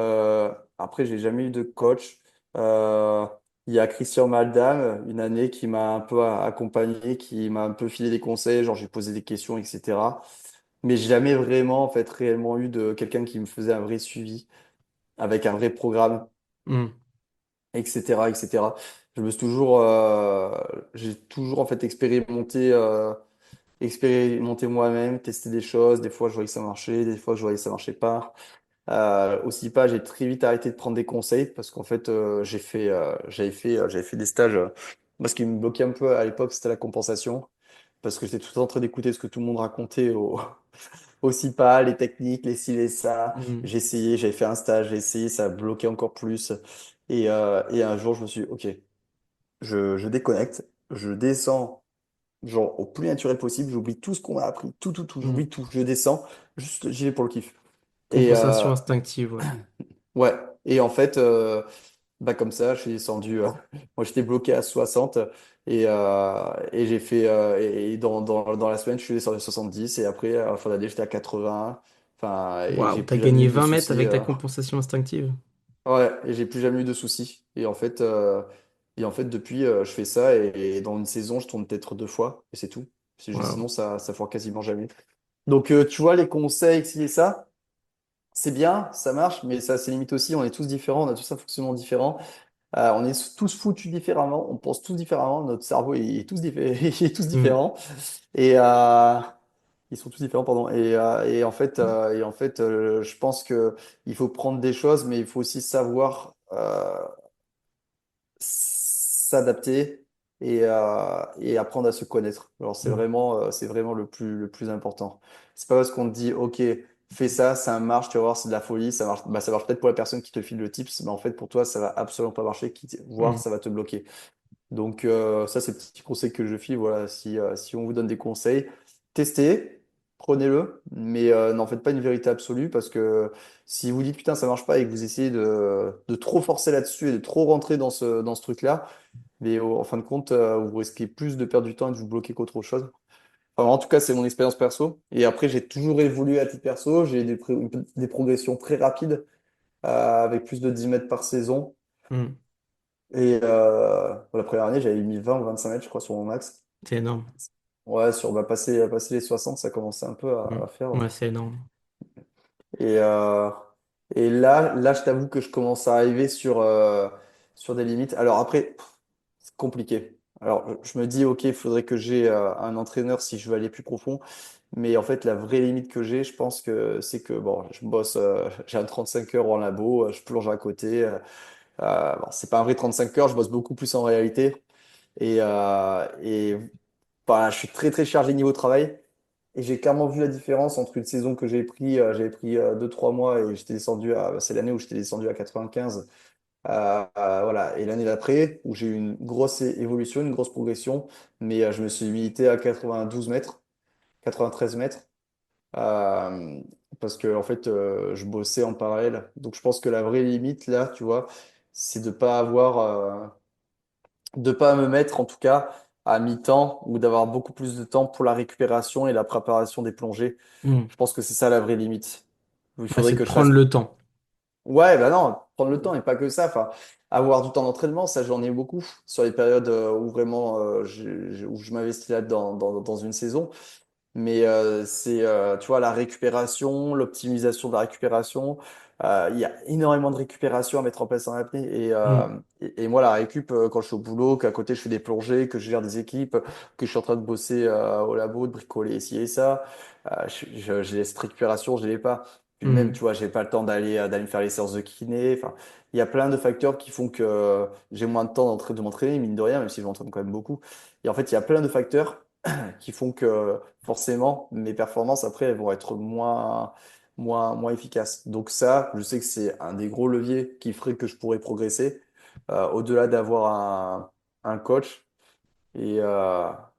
Après, j'ai jamais eu de coach. Euh, il y a Christian Maldam, une année, qui m'a un peu accompagné, qui m'a un peu filé des conseils, genre j'ai posé des questions, etc. Mais j'ai jamais vraiment, en fait, réellement eu de quelqu'un qui me faisait un vrai suivi avec un vrai programme, hmm, etc., etc. J'ai toujours en fait expérimenté moi-même, testé des choses. Des fois, je voyais que ça marchait, des fois, je voyais que ça marchait pas. Aussi pas, j'ai très vite arrêté de prendre des conseils parce qu'en fait, j'avais fait des stages. Moi, ce qui me bloquait un peu à l'époque, c'était la compensation parce que j'étais tout le temps en train d'écouter ce que tout le monde racontait aussi pas, les techniques, les ci, les ça. hmm, J'ai essayé, j'avais fait un stage, j'ai essayé, ça a bloqué encore plus. Et un jour, je me suis dit, OK, je déconnecte, je descends, genre, au plus naturel possible, j'oublie tout ce qu'on m'a appris, tout, tout, tout, hmm. j'oublie tout, je descends, juste, j'y vais pour le kiff. Et Compensation instinctive, ouais. ouais, et en fait, comme ça, je suis descendu. Moi, j'étais bloqué à 60 et j'ai fait. Et dans la semaine, je suis descendu à 70 et après, à la fin d'année, j'étais à 80. Enfin, et Waouh, j'ai t'as plus jamais gagné eu de 20 mètres soucis. avec ta compensation instinctive. Ouais, et j'ai plus jamais eu de soucis. Et en fait, depuis, je fais ça et dans une saison, je tourne peut-être 2 fois et c'est tout. Waouh. Sinon, ça foire quasiment jamais. Donc, tu vois, les conseils, ci et ça. C'est bien, ça marche, mais ça a ses limites aussi. On est tous différents, on a tous un fonctionnement différent. On est tous foutus différemment, on pense tous différemment, notre cerveau est tous, il est tous Hmm, différents. Et ils sont tous différents, pardon. Et en fait, je pense que il faut prendre des choses, mais il faut aussi savoir s'adapter et apprendre à se connaître. Alors hmm, c'est vraiment le plus important. C'est pas parce qu'on te dit, OK, fais ça, ça marche, tu vas voir, c'est de la folie, ça marche, bah, ça marche peut-être pour la personne qui te file le tips, mais en fait, pour toi, ça va absolument pas marcher, voire hmm, ça va te bloquer. Donc, ça, c'est le petit conseil que je file. Voilà, si on vous donne des conseils, testez, prenez-le, mais n'en faites pas une vérité absolue parce que si vous dites putain, ça marche pas et que vous essayez de trop forcer là-dessus et de trop rentrer dans ce truc-là, mais en fin de compte, vous risquez plus de perdre du temps et de vous bloquer qu'autre chose. Enfin, en tout cas, c'est mon expérience perso. Et après, j'ai toujours évolué à titre perso. J'ai des progressions très rapides avec plus de 10 mètres par saison. hmm. Et la première année, j'avais mis 20 ou 25 mètres, je crois, sur mon max. C'est énorme. Ouais, passer les 60, ça commençait un peu Hmm. à faire. Ouais, c'est énorme. Et, euh, et là, je t'avoue que je commence à arriver sur des limites. Alors après, c'est compliqué. Alors, je me dis, OK, il faudrait que j'ai un entraîneur si je veux aller plus profond. Mais en fait, la vraie limite que j'ai, je pense que c'est que, bon, je bosse, j'ai un 35 heures en labo, je plonge à côté. Bon, c'est pas un vrai 35 heures, je bosse beaucoup plus en réalité. Et bah, je suis très très chargé niveau travail et j'ai clairement vu la différence entre une saison que j'avais pris 2-3 mois et j'étais descendu c'est l'année où j'étais descendu à 95, voilà, et l'année d'après où j'ai eu une grosse évolution, une grosse progression, mais je me suis limité à 92 mètres, 93 mètres, euh, parce que en fait je bossais en parallèle. Donc je pense que la vraie limite là, tu vois, c'est de pas me mettre en tout cas à mi-temps ou d'avoir beaucoup plus de temps pour la récupération et la préparation des plongées. Hmm. Je pense que c'est ça la vraie limite. Il Ouais, faudrait c'est de que je prendre fasse. le temps. Ouais, bah non, prendre le temps et pas que ça. Enfin, avoir du temps d'entraînement, ça j'en ai beaucoup sur les périodes où vraiment où je m'investis là dans une saison. Mais tu vois, la récupération, l'optimisation de la récupération. Il y a énormément de récupération à mettre en place en apnée. Hmm. Et moi, la récup, quand je suis au boulot, qu'à côté je fais des plongées, que je gère des équipes, que je suis en train de bosser au labo, de bricoler ci et ça, j'ai cette récupération, je l'ai pas. Puis même, Hmm. tu vois, j'ai pas le temps d'aller me faire les séances de kiné. Enfin, il y a plein de facteurs qui font que j'ai moins de temps de m'entraîner, mine de rien, même si je m'entraîne quand même beaucoup. Et en fait, il y a plein de facteurs qui font que forcément, mes performances après, elles vont être moins efficaces. Donc ça, je sais que c'est un des gros leviers qui ferait que je pourrais progresser, au-delà d'avoir un coach. Et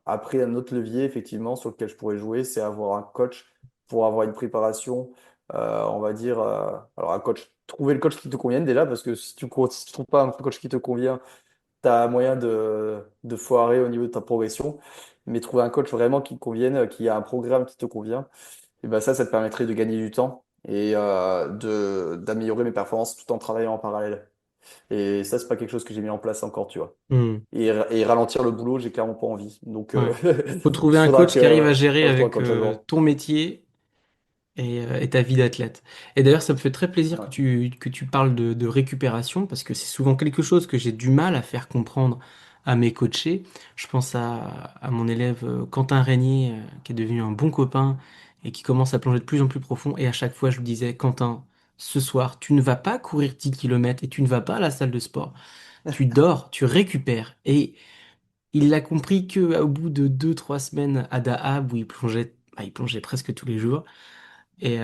après, un autre levier, effectivement, sur lequel je pourrais jouer, c'est avoir un coach pour avoir une préparation, on va dire, alors un coach, trouver le coach qui te convienne déjà, parce que si tu trouves pas un coach qui te convient, tu as moyen de foirer au niveau de ta progression. Mais trouver un coach vraiment qui te convienne, qui a un programme qui te convient, et ben ça te permettrait de gagner du temps et d'améliorer mes performances tout en travaillant en parallèle. Et ça, c'est pas quelque chose que j'ai mis en place encore, tu vois. Hmm. Et ralentir le boulot, j'ai clairement pas envie. Donc, Ouais. Faut il trouver un faudra coach qui arrive que à gérer je trouve un avec coach à jour. ton métier et ta vie d'athlète. Et d'ailleurs, ça me fait très plaisir Ouais. que tu parles de récupération parce que c'est souvent quelque chose que j'ai du mal à faire comprendre à mes coachés. Je pense à mon élève Quentin Régnier, qui est devenu un bon copain et qui commence à plonger de plus en plus profond. Et à chaque fois, je lui disais, Quentin, ce soir, tu ne vas pas courir 10 kilomètres et tu ne vas pas à la salle de sport. Tu dors, tu récupères. Et il l'a compris que au bout de 2, 3 semaines à Dahab, où il plongeait presque tous les jours. Et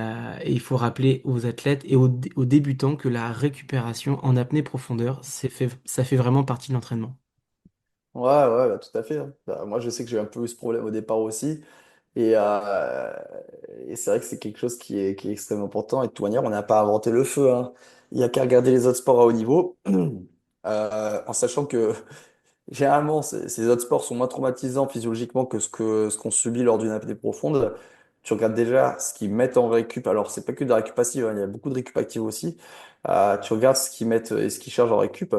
il faut rappeler aux athlètes et aux débutants que la récupération en apnée profondeur, ça fait vraiment partie de l'entraînement. Ouais, ouais, bah, tout à fait, hein. Bah, moi, je sais que j'ai un peu eu ce problème au départ aussi. Et, euh, et c'est vrai que c'est quelque chose qui est extrêmement important. Et de toute manière, on n'a pas inventé le feu, hein. Il n'y a qu'à regarder les autres sports à haut niveau, en sachant que généralement, ces autres sports sont moins traumatisants physiologiquement que ce qu'on subit lors d'une apnée profonde. Tu regardes déjà ce qu'ils mettent en récup. Alors, c'est pas que de la récup passive, hein, il y a beaucoup de récup active aussi. Tu regardes ce qu'ils mettent et ce qu'ils chargent en récup.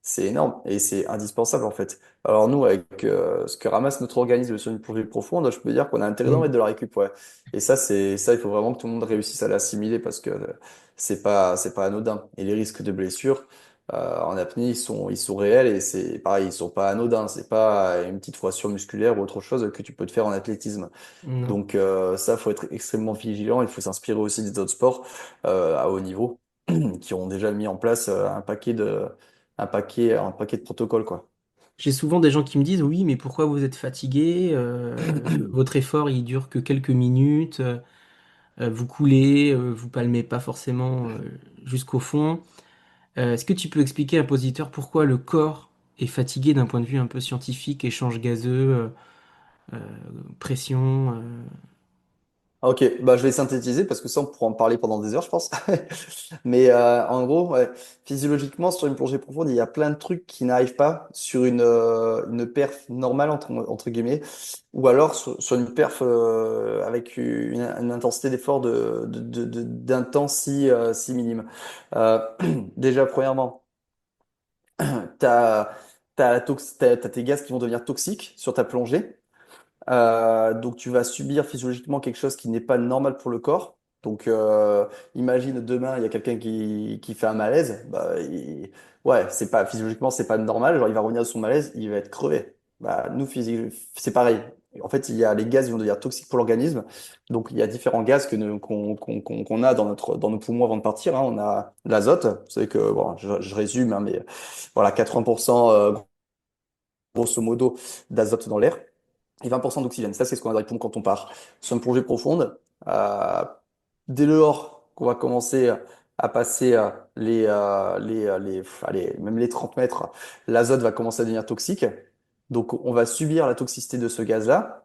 C'est énorme et c'est indispensable en fait. Alors nous, avec ce que ramasse notre organisme sur une plongée profonde, je peux dire qu'on a intérêt d'en Mm. mettre de la récup, ouais. Et ça, il faut vraiment que tout le monde réussisse à l'assimiler parce que c'est pas anodin. Et les risques de blessures, en apnée, ils sont réels et c'est pareil, ils sont pas anodins. C'est pas une petite froissure musculaire ou autre chose que tu peux te faire en athlétisme. Non. Donc ça, faut être extrêmement vigilant. Il faut s'inspirer aussi des autres sports à haut niveau qui ont déjà mis en place un paquet de protocoles, quoi. J'ai souvent des gens qui me disent, oui, mais pourquoi vous êtes fatigué? Votre effort, il dure que quelques minutes. Vous coulez, vous palmez pas forcément jusqu'au fond. Est-ce que tu peux expliquer à un positeur pourquoi le corps est fatigué d'un point de vue un peu scientifique, échange gazeux, euh, pression? Ok, bah je vais synthétiser parce que ça on pourra en parler pendant des heures, je pense. Mais en gros, ouais, physiologiquement, sur une plongée profonde, il y a plein de trucs qui n'arrivent pas sur une perf normale entre guillemets, ou alors sur une perf avec une intensité d'effort d'un temps si minime. Euh, déjà, premièrement, t'as t'as tes gaz qui vont devenir toxiques sur ta plongée. Donc tu vas subir physiologiquement quelque chose qui n'est pas normal pour le corps. Donc imagine demain il y a quelqu'un qui fait un malaise, ouais, c'est pas physiologiquement c'est pas normal, genre il va revenir de son malaise, il va être crevé. Bah nous c'est pareil. En fait, il y a les gaz qui vont devenir toxiques pour l'organisme. Donc il y a différents gaz qu'on a dans nos poumons avant de partir, hein. On a l'azote, vous savez que bon, je résume, hein, mais voilà 80% grosso modo d'azote dans l'air et 20% d'oxygène. Ça, c'est ce qu'on a dans les poumons quand on part sur une plongée profonde. Euh, Dès lors qu'on va commencer à passer même les 30 mètres, l'azote va commencer à devenir toxique. Donc, on va subir la toxicité de ce gaz-là,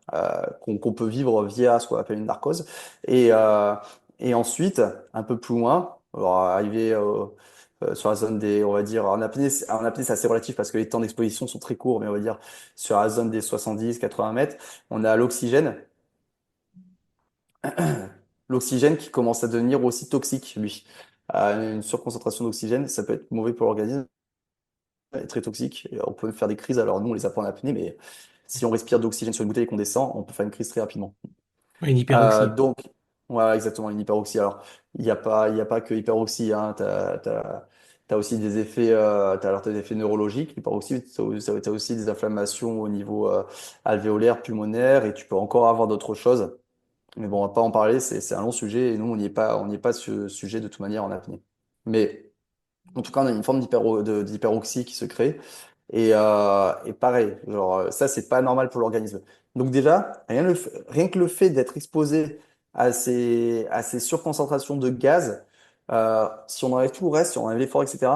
qu'on peut vivre via ce qu'on appelle une narcose. Et, euh, et ensuite, un peu plus loin, on va arriver sur la zone des, on va dire, en apnée, c'est assez relatif parce que les temps d'exposition sont très courts, mais on va dire sur la zone des 70-80 mètres, on a l'oxygène. L'oxygène qui commence à devenir aussi toxique, lui. Une surconcentration d'oxygène, ça peut être mauvais pour l'organisme, et très toxique. Et on peut faire des crises. Alors nous, on les a pas en apnée, mais si on respire d'oxygène sur une bouteille et qu'on descend, on peut faire une crise très rapidement. Ouais, une hyperoxie. Donc, voilà, exactement, une hyperoxie. Alors, il y a pas que hyperoxie, hein. T'as aussi des effets, alors t'as des effets neurologiques. L'hyperoxie, t'as aussi des inflammations au niveau alvéolaire, pulmonaire, et tu peux encore avoir d'autres choses. Mais bon, on va pas en parler, c'est un long sujet, et nous, on n'y est pas ce sujet de toute manière en apnée. Mais en tout cas, on a une forme d'hyperoxie qui se crée. Et pareil, genre, ça, c'est pas normal pour l'organisme. Donc déjà, rien que le fait d'être exposé à ces surconcentrations de gaz, si on enlève tout le reste, si on enlève l'effort, etc.,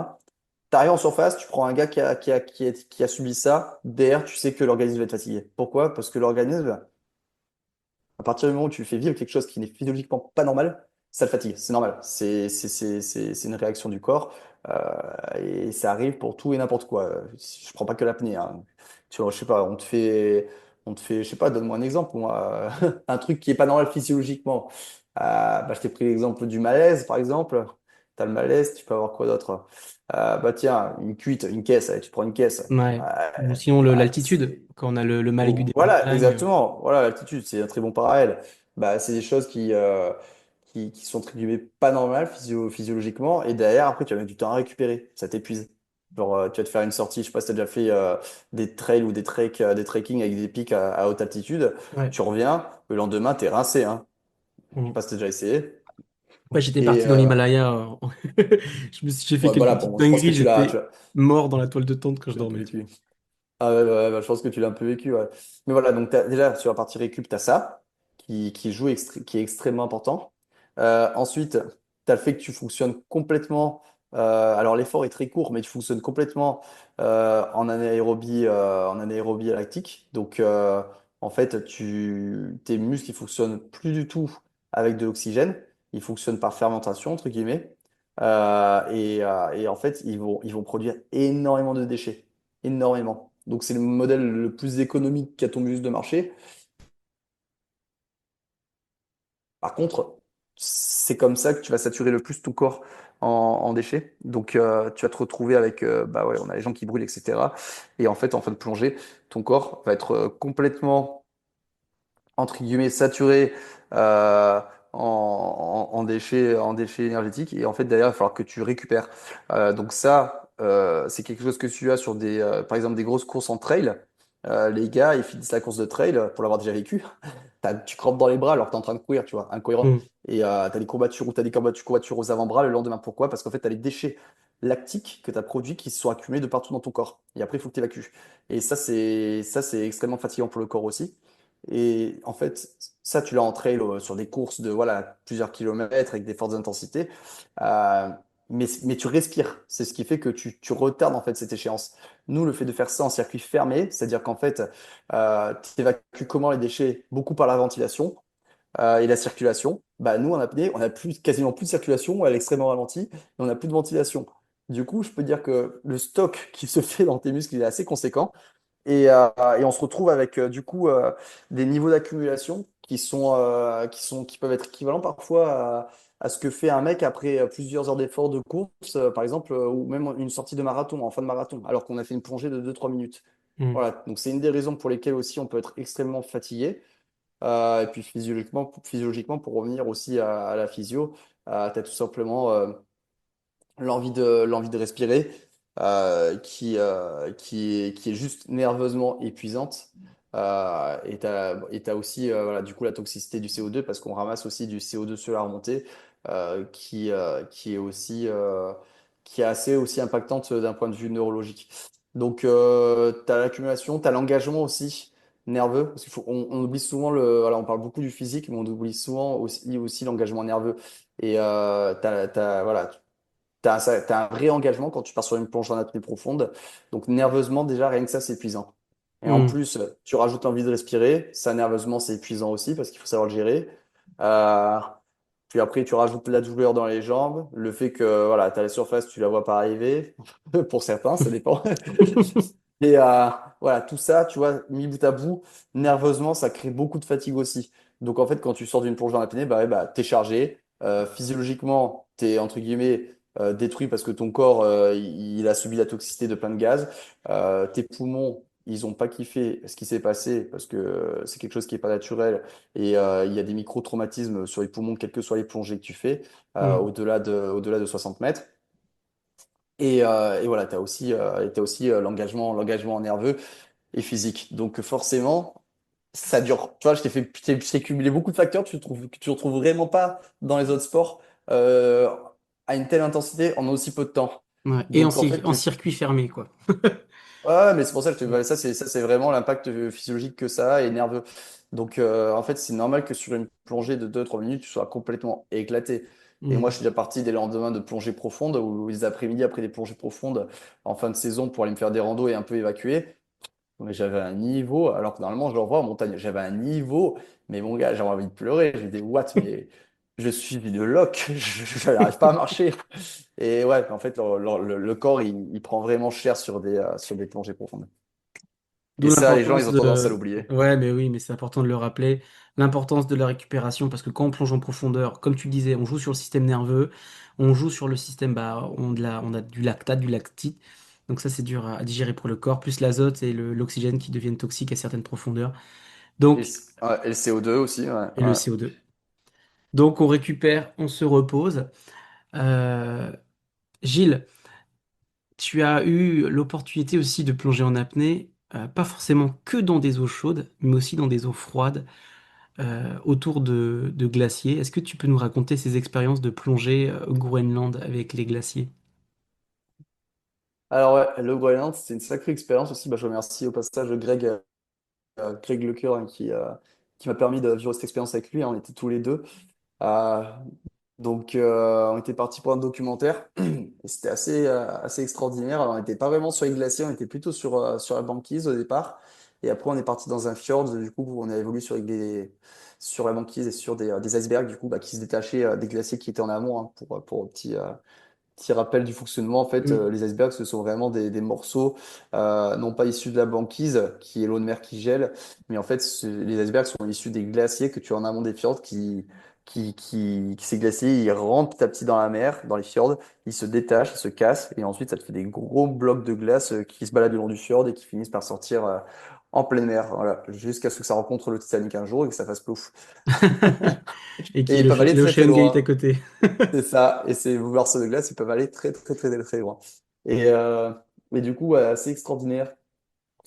t'arrives en surface, tu prends un gars qui a subi ça, derrière, tu sais que l'organisme va être fatigué. Pourquoi? Parce que l'organisme, à partir du moment où tu fais vivre quelque chose qui n'est physiologiquement pas normal, ça le fatigue. C'est normal. C'est une réaction du corps. Et ça arrive pour tout et n'importe quoi. Je prends pas que l'apnée, hein. Tu vois, je sais pas, je sais pas, donne-moi un exemple, moi. Un truc qui est pas normal physiologiquement. Bah, je t'ai pris l'exemple du malaise, par exemple. Tu as le malaise, tu peux avoir quoi d'autre? Bah tiens, une cuite, une caisse, allez, tu prends une caisse. Ouais. Ou sinon Bah, l'altitude, quand on a le mal aigu des voilà, montagnes. exactement. Voilà, l'altitude, c'est un très bon parallèle. Bah, c'est des choses qui sont entre guillemets pas normales physiologiquement. Et derrière, après, tu vas mettre du temps à récupérer. Ça t'épuise. Genre, tu vas te faire une sortie, je sais pas si tu as déjà fait des trails ou des trekking avec des pics à haute altitude. Ouais. Tu reviens, le lendemain, t'es rincé, hein. Je sais Mm. pas si t'as déjà essayé. Ouais, j'étais Et parti dans l'Himalaya. J'ai fait ouais, quelques voilà, petites bon, je pense que dingueries. tu J'étais l'as mort dans la toile de tente quand je tu l'as un peu dormais. vécu. Ah ouais, ouais, ouais, je pense que tu l'as un peu vécu, ouais. Mais voilà, donc déjà sur la partie récup, tu as ça qui est extrêmement important. Ensuite, tu as le fait que tu fonctionnes complètement. Alors l'effort est très court, mais tu fonctionnes complètement en anaérobie lactique. Donc en fait, tes muscles ils fonctionnent plus du tout avec de l'oxygène. Ils fonctionnent par fermentation, entre guillemets. Et en fait, ils vont produire énormément de déchets énormément. Donc c'est le modèle le plus économique qu'a ton muscle de marché. Par contre, c'est comme ça que tu vas saturer le plus ton corps en déchets. Donc tu vas te retrouver avec, bah ouais, on a les gens qui brûlent, etc. Et en fait, en fin de plongée, ton corps va être complètement entre guillemets saturé en déchets énergétiques. Et en fait, derrière, il va falloir que tu récupères. Donc ça, c'est quelque chose que tu as sur par exemple, des grosses courses en trail. Les gars, ils finissent la course de trail, pour l'avoir déjà vécu. Tu crampes dans les bras alors que tu es en train de courir, tu vois, incohérent. Mm. Et tu as des courbatures ou tu as des courbatures aux avant-bras le lendemain. Pourquoi? Parce qu'en fait, tu as les déchets lactiques que tu as produits qui se sont accumulés de partout dans ton corps. Et après, il faut que tu évacues. Et ça, c'est extrêmement fatigant pour le corps aussi. Et en fait, ça, tu l'as en trail sur des courses de voilà, plusieurs kilomètres avec des fortes intensités. Euh, mais tu respires. C'est ce qui fait que tu retardes en fait cette échéance. Nous, le fait de faire ça en circuit fermé, c'est-à-dire qu'en fait, tu évacues comment les déchets? Beaucoup par la ventilation et la circulation. Bah, nous, en apnée, on a quasiment plus de circulation, elle est extrêmement ralentie, et on n'a plus de ventilation. Du coup, je peux dire que le stock qui se fait dans tes muscles il est assez conséquent. Et on se retrouve avec du coup des niveaux d'accumulation qui peuvent être équivalents parfois à ce que fait un mec après plusieurs heures d'effort de course, par exemple, ou même une sortie de marathon, en fin de marathon, alors qu'on a fait une plongée de 2 3 minutes. Mm. Voilà, donc c'est une des raisons pour lesquelles aussi on peut être extrêmement fatigué. Et puis physiologiquement, pour revenir aussi à la physio, tu as tout simplement l'envie de respirer, qui est juste nerveusement épuisante. Et t'as aussi voilà, du coup la toxicité du CO2 parce qu'on ramasse aussi du CO2 sur la remontée qui est aussi qui est assez aussi impactante d'un point de vue neurologique. Donc tu as l'accumulation, tu as l'engagement aussi nerveux parce on oublie souvent voilà, on parle beaucoup du physique mais on oublie souvent aussi l'engagement nerveux et voilà, t'as un réengagement quand tu pars sur une plonge en apnée profonde. Donc, nerveusement, déjà, rien que ça, c'est épuisant. Et en Mm. plus, tu rajoutes l'envie de respirer. Ça, nerveusement, c'est épuisant aussi parce qu'il faut savoir le gérer. Euh, Puis après, tu rajoutes la douleur dans les jambes, le fait que voilà, tu as la surface, tu la vois pas arriver, pour certains, ça dépend. Et voilà, tout ça, tu vois, mis bout à bout, nerveusement, ça crée beaucoup de fatigue aussi. Donc en fait, quand tu sors d'une plongée en apnée, bah, ouais, bah, t'es chargé. Physiologiquement, t'es entre guillemets détruit parce que ton corps, il a subi la toxicité de plein de gaz. Tes poumons, ils ont pas kiffé ce qui s'est passé parce que c'est quelque chose qui est pas naturel. Et il y a des micro-traumatismes sur les poumons, quelles que soient les plongées que tu fais, Hmm. au-delà de 60 mètres. Et voilà, t'as aussi l'engagement nerveux et physique. Donc forcément, ça dure. Tu vois, je t'ai cumulé beaucoup de facteurs que tu retrouves vraiment pas dans les autres sports euh, à une telle intensité en aussi peu de temps. Ouais. Et Donc en fait, en circuit fermé, quoi. ouais, mais c'est pour ça que Hmm. ça, c'est vraiment l'impact physiologique que ça a et nerveux. Donc en fait, c'est normal que sur une plongée de 2 3 minutes, tu sois complètement éclaté. Et moi, je Hmm. suis déjà parti des lendemains de plongée profonde ou les après-midi après des plongées profondes en fin de saison pour aller me faire des randos et un peu évacuer. Mais j'avais un niveau, alors que normalement, je le revois en montagne. J'avais un niveau, mais mon gars, j'avais envie de pleurer. J'ai dit, what, mais je suis de loc, je n'arrive pas à marcher. Et ouais, en fait, le corps, il prend vraiment cher sur des plongées profondes. Et D'où ça, les gens, ils l'importance ont tendance à de... l'oublier. Ouais, mais oui, mais c'est important de le rappeler. L'importance de la récupération, parce que quand on plonge en profondeur, comme tu disais, on joue sur le système nerveux, on joue sur le système, bah, on a du lactate, du lactite. Donc ça, c'est dur à digérer pour le corps, plus l'azote et l'oxygène qui deviennent toxiques à certaines profondeurs. Donc, Ouais, et le CO2 aussi, ouais, et le ouais. CO2. Donc on récupère, on se repose. Euh, Gilles, tu as eu l'opportunité aussi de plonger en apnée, pas forcément que dans des eaux chaudes, mais aussi dans des eaux froides, autour de glaciers. Est-ce que tu peux nous raconter ces expériences de plongée au Groenland avec les glaciers? Alors ouais, le Groenland, c'est une sacrée expérience aussi. Bah, je remercie au passage Greg Lecoeur hein, qui m'a permis de vivre cette expérience avec lui, hein. On était tous les deux. Euh, donc, on était parti pour un documentaire et c'était assez extraordinaire. Alors, on n'était pas vraiment sur les glaciers, on était plutôt sur la banquise au départ. Et après, on est parti dans un fjord, du coup, où on a évolué sur la banquise et sur des icebergs, du coup, bah, qui se détachaient des glaciers qui étaient en amont, hein, pour petit rappel du fonctionnement, en fait, Hmm. les icebergs, ce sont vraiment des morceaux, non pas issus de la banquise, qui est l'eau de mer qui gèle, mais en fait, les icebergs sont issus des glaciers que tu as en amont des fjords ces glaciers, ils rentrent petit à petit dans la mer, dans les fjords, ils se détachent, ils se cassent, et ensuite, ça te fait des gros blocs de glace qui se baladent le long du fjord et qui finissent par sortir en pleine mer, voilà, jusqu'à ce que ça rencontre le Titanic un jour et que ça fasse plouf. Et qui Et est ils peuvent aller très très l'Ocean Gate à loin. côté. C'est ça, et ces morceaux de glace, ils peuvent aller très très très très, très loin. Et, euh, et du coup, ouais, assez extraordinaire.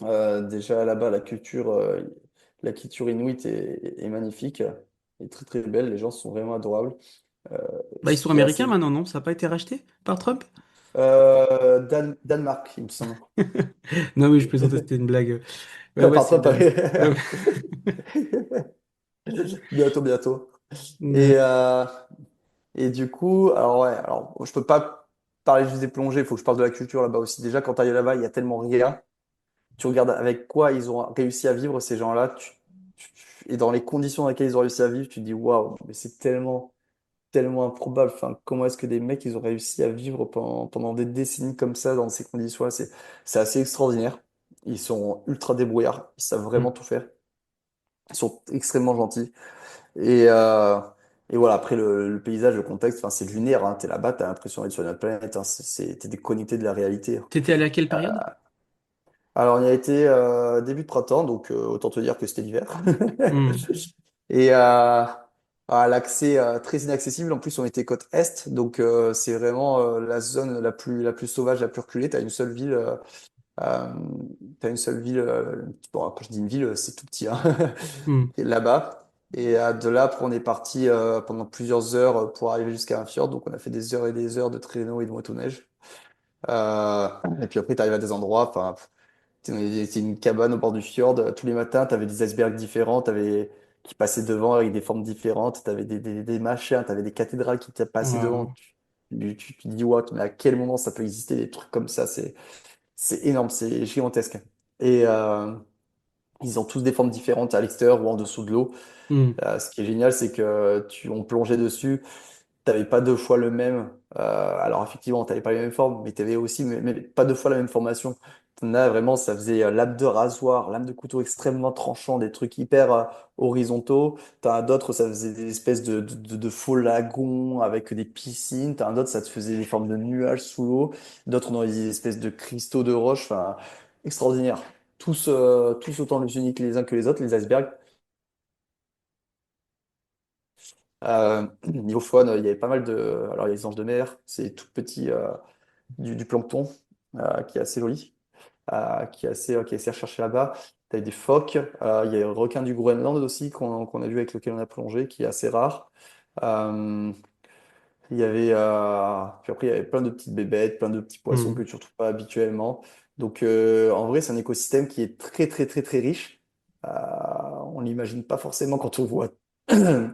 Déjà là-bas, la culture inuit est magnifique, est très très belle. Les gens sont vraiment adorables. Euh, Bah, ils sont c'est américains assez. maintenant, non? Ça n'a pas été racheté par Trump? Danemark, il me semble. Non, oui, je plaisantais, c'était une blague. Ouais, ouais, Par c'est Trump, Dan. Ouais. bientôt, bientôt. Et, Ouais. euh, et du coup, alors ouais, alors je peux pas parler juste des plongées, il faut que je parle de la culture là-bas aussi. Déjà, quand tu arrives là-bas, il y a tellement rien. Tu regardes avec quoi ils ont réussi à vivre, ces gens-là, et dans les conditions dans lesquelles ils ont réussi à vivre, tu te dis waouh, mais c'est tellement improbable. Enfin, comment est-ce que des mecs ils ont réussi à vivre pendant des décennies comme ça, dans ces conditions-là? C'est assez extraordinaire. Ils sont ultra débrouillards, ils savent vraiment Hmm. tout faire. Ils sont extrêmement gentils. Et, euh, et voilà, après le paysage, le contexte, enfin, c'est lunaire, hein. T'es là-bas, t'as l'impression d'être sur une autre planète, hein. T'es déconnecté de la réalité. T'étais allé à quelle période? Alors, on y a été début de printemps, donc autant te dire que c'était l'hiver. Hmm. Et l'accès très inaccessible. En plus, on était côte est, donc c'est vraiment la zone la plus sauvage, la plus reculée. Euh, T'as une seule ville. Bon, quand je dis une ville, c'est tout petit, hein, Hmm. qui est là-bas. Et de là, après, on est parti pendant plusieurs heures pour arriver jusqu'à un fjord. Donc, on a fait des heures et des heures de traîneau et de motoneige. Euh, et puis après, tu arrives à des endroits. Enfin, c'est une cabane au bord du fjord. Tous les matins, tu avais des icebergs différents, qui passaient devant avec des formes différentes. Tu avais des machins, tu avais des cathédrales qui étaient passées devant. Waouh. Tu te dis, what, mais à quel moment ça peut exister des trucs comme ça? C'est énorme, c'est gigantesque. Et, euh, Ils ont tous des formes différentes à l'extérieur ou en dessous de l'eau. Hmm. Ce qui est génial, c'est que on plongeait dessus. T'avais pas deux fois le même. Alors effectivement, t'avais pas les mêmes formes, mais t'avais aussi mais pas deux fois la même formation. T'en as vraiment, ça faisait lame de rasoir, lame de couteau extrêmement tranchant, des trucs hyper horizontaux. T'en as d'autres, ça faisait des espèces de faux lagons avec des piscines. T'en as d'autres, ça te faisait des formes de nuages sous l'eau. D'autres, dans des espèces de cristaux de roche. Enfin, extraordinaire. Tous autant les uniques les uns que les autres, les icebergs. Niveau faune, il y avait pas mal de. Alors, il y a les anges de mer, c'est tout petit du plancton qui est assez joli, qui est assez recherché là-bas. Tu as des phoques, il y a le requin du Groenland aussi qu'on a vu avec lequel on a plongé, qui est assez rare. Euh, il y avait, puis après, il y avait plein de petites bébêtes, plein de petits poissons que Hmm. tu ne retrouves pas habituellement. Donc, en vrai, c'est un écosystème qui est très, très, très, très riche. On l'imagine pas forcément quand on voit,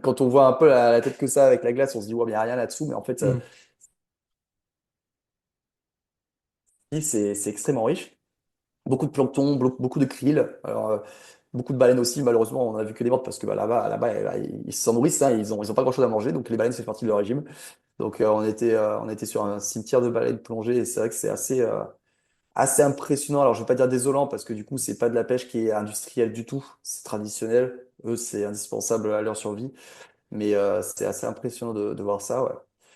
quand on voit un peu la tête que ça avec la glace, on se dit, ouais, mais il n'y a rien là-dessous. Mais en fait, Hmm. c'est extrêmement riche. Beaucoup de plancton, beaucoup de krill. Alors, beaucoup de baleines aussi. Malheureusement, on a vu que des mortes parce que bah, là-bas, ils s'en nourrissent. Hein, ils ont pas grand-chose à manger. Donc, les baleines, c'est partie de leur régime. Donc, on était sur un cimetière de baleines plongées. Et c'est vrai que c'est assez impressionnant. Alors, je vais pas dire désolant parce que du coup, c'est pas de la pêche qui est industrielle du tout. C'est traditionnel. Eux, c'est indispensable à leur survie. Mais c'est assez impressionnant de voir ça, ouais.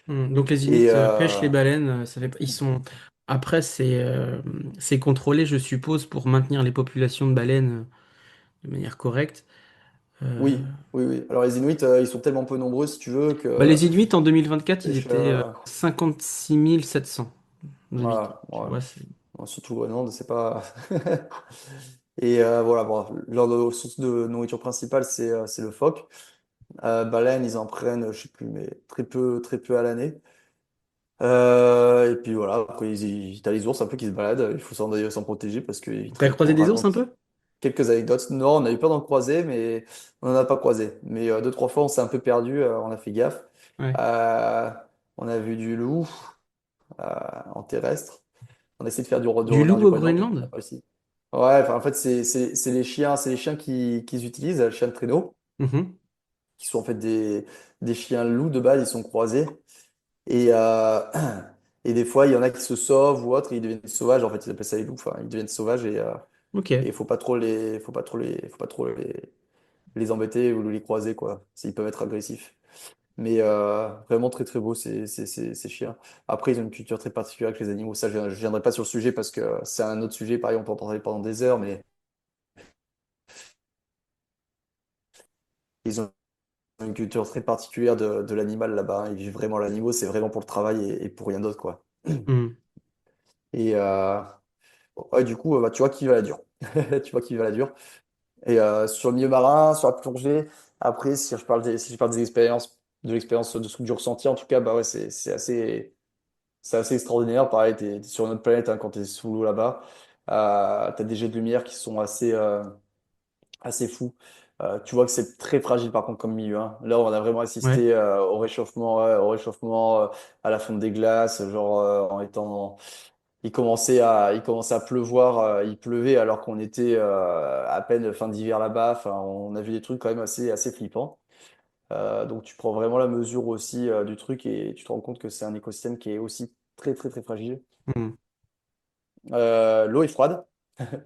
Donc les Inuits Et pêchent les baleines, ça fait... ils sont... Après, c'est contrôlé, je suppose, pour maintenir les populations de baleines de manière correcte. Euh, oui, oui, oui. Alors, les Inuits, ils sont tellement peu nombreux, si tu veux, que les Inuits, en 2024, ils pêche, étaient 56 700 en habitants. voilà, Tu ouais. vois, c'est Bon, surtout le Groenland, c'est pas. Et voilà, bon, leur source de nourriture principale, c'est le phoque. Baleine, ils en prennent, je sais plus, mais très peu à l'année. Et puis voilà, après, t'as les ours un peu qui se baladent, il faut s'en protéger parce qu'ils T'as croisé des ours un racontent peu? quelques anecdotes. Non, on a eu peur d'en croiser, mais on n'en a pas croisé. Mais deux, trois fois, on s'est un peu perdu, on a fait gaffe. Ouais. Euh, on a vu du loup euh, en terrestre. On a essayé de faire du Du renard loup du au Groenland, on a Groenland? pas réussi. Ouais, enfin, en fait, c'est les chiens qu'ils utilisent, les chiens de traîneau, Mhm. qui sont en fait des chiens loups de base, ils sont croisés. Et, et des fois, il y en a qui se sauvent ou autre, et ils deviennent sauvages. En fait, ils appellent ça les loups. Enfin, ils deviennent sauvages Ok. et faut pas trop les embêter ou les croiser, quoi. Ils peuvent être agressifs. Mais vraiment très très beau ces chiens. Après, ils ont une culture très particulière avec les animaux. Ça, je viendrai pas sur le sujet parce que c'est un autre sujet. Pareil, on peut en parler pendant des heures, mais ils ont une culture très particulière de l'animal là-bas. Ils vivent vraiment l'animal, c'est vraiment pour le travail et pour rien d'autre, quoi. Hmm. Et ouais, du coup, bah, tu vois qui va la dure. Tu vois qui va la dure. Et sur le milieu marin, sur la plongée, après, si je parle des expériences, de l'expérience de ce que du ressenti, en tout cas, bah ouais, c'est assez extraordinaire. Pareil, t'es sur une autre planète hein, quand t'es sous l'eau là-bas. T'as des jets de lumière qui sont assez fous. Tu vois que c'est très fragile par contre comme milieu. Hein. Là, on a vraiment Ouais. assisté au réchauffement, ouais, à la fonte des glaces, genre en étant. Il commençait à pleuvoir, il pleuvait alors qu'on était à peine fin d'hiver là-bas. Enfin, on a vu des trucs quand même assez flippants. Donc tu prends vraiment la mesure aussi du truc et tu te rends compte que c'est un écosystème qui est aussi très très très fragile. Hmm. L'eau est froide,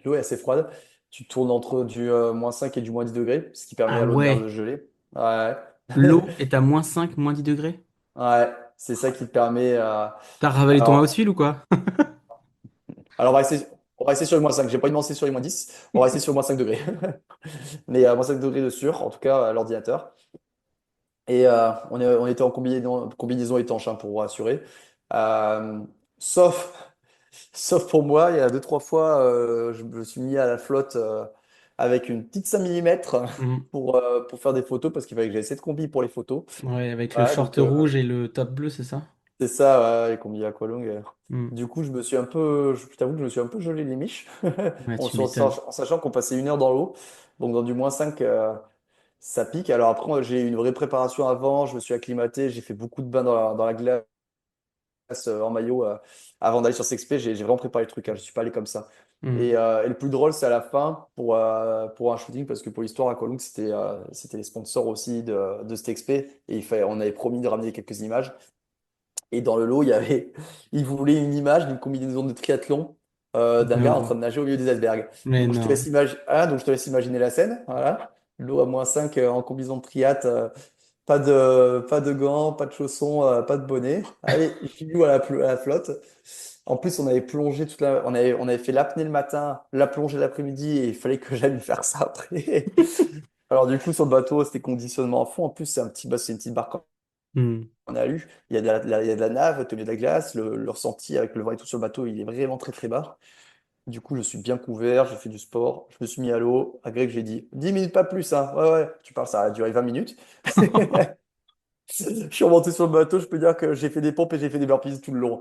l'eau est assez froide. Tu tournes entre du -5 et du -10 degrés, ce qui permet Ah à l'eau de mer ouais. de geler. Ouais, L'eau est à -5, -10 degrés? ouais, c'est ça qui te permet. T'as ravalé ton house Alors, fil ou quoi? alors on va rester sur le -5. J'ai pas envie de sur les -10. On va rester sur le -5 degrés. Mais -5 degrés de sûr, en tout cas à l'ordinateur. Et on était en combinaison étanche hein, pour vous rassurer. Euh, sauf, sauf pour moi, il y a deux, trois fois, je me suis mis à la flotte avec une petite 5 millimètres Hmm. pour faire des photos parce qu'il fallait que j'aie cette combi pour les photos. Ouais, avec le Ouais, short donc rouge et le top bleu, c'est ça? c'est ça, ouais, les combis aqualung. Hmm. Du coup, je t'avoue que je me suis un peu gelé les miches Ouais, en, tu m'étonnes. en sachant qu'on passait 1 heure dans l'eau. Donc dans du -5. Ça pique. Alors après, j'ai eu une vraie préparation avant, je me suis acclimaté, j'ai fait beaucoup de bains dans la glace en maillot avant d'aller sur Sexpé. J'ai vraiment préparé le truc, hein, je suis pas allé comme ça. Hmm. Et le plus drôle, c'est à la fin pour un shooting, parce que pour l'histoire, Aqualung, c'était les sponsors aussi de cette expé. Et on avait promis de ramener quelques images. Et dans le lot, il voulait une image d'une combinaison de triathlon d'un gars en Non, train de nager au milieu des icebergs. mais non. Donc je te laisse imaginer la scène. Voilà. L'eau à -5 en combinaison de triat, pas de gants, pas de chaussons, pas de bonnet. Allez, Gilou à la flotte. En plus, on avait plongé on avait fait l'apnée le matin, la plongée l'après-midi et il fallait que j'aille faire ça après. Alors du coup, sur le bateau, c'était conditionnement à fond. En plus, c'est une petite barque Hmm. on a eu. Il y a il y a de la nave, au milieu de la glace. Le ressenti avec le vent et tout sur le bateau, il est vraiment très très bas. Du coup, je suis bien couvert, j'ai fait du sport, je me suis mis à l'eau. À Greg, j'ai dit 10 minutes, pas plus, hein. Ouais, ouais, tu parles, ça a duré 20 minutes. Je suis remonté sur le bateau, je peux dire que j'ai fait des pompes et j'ai fait des burpees tout le long.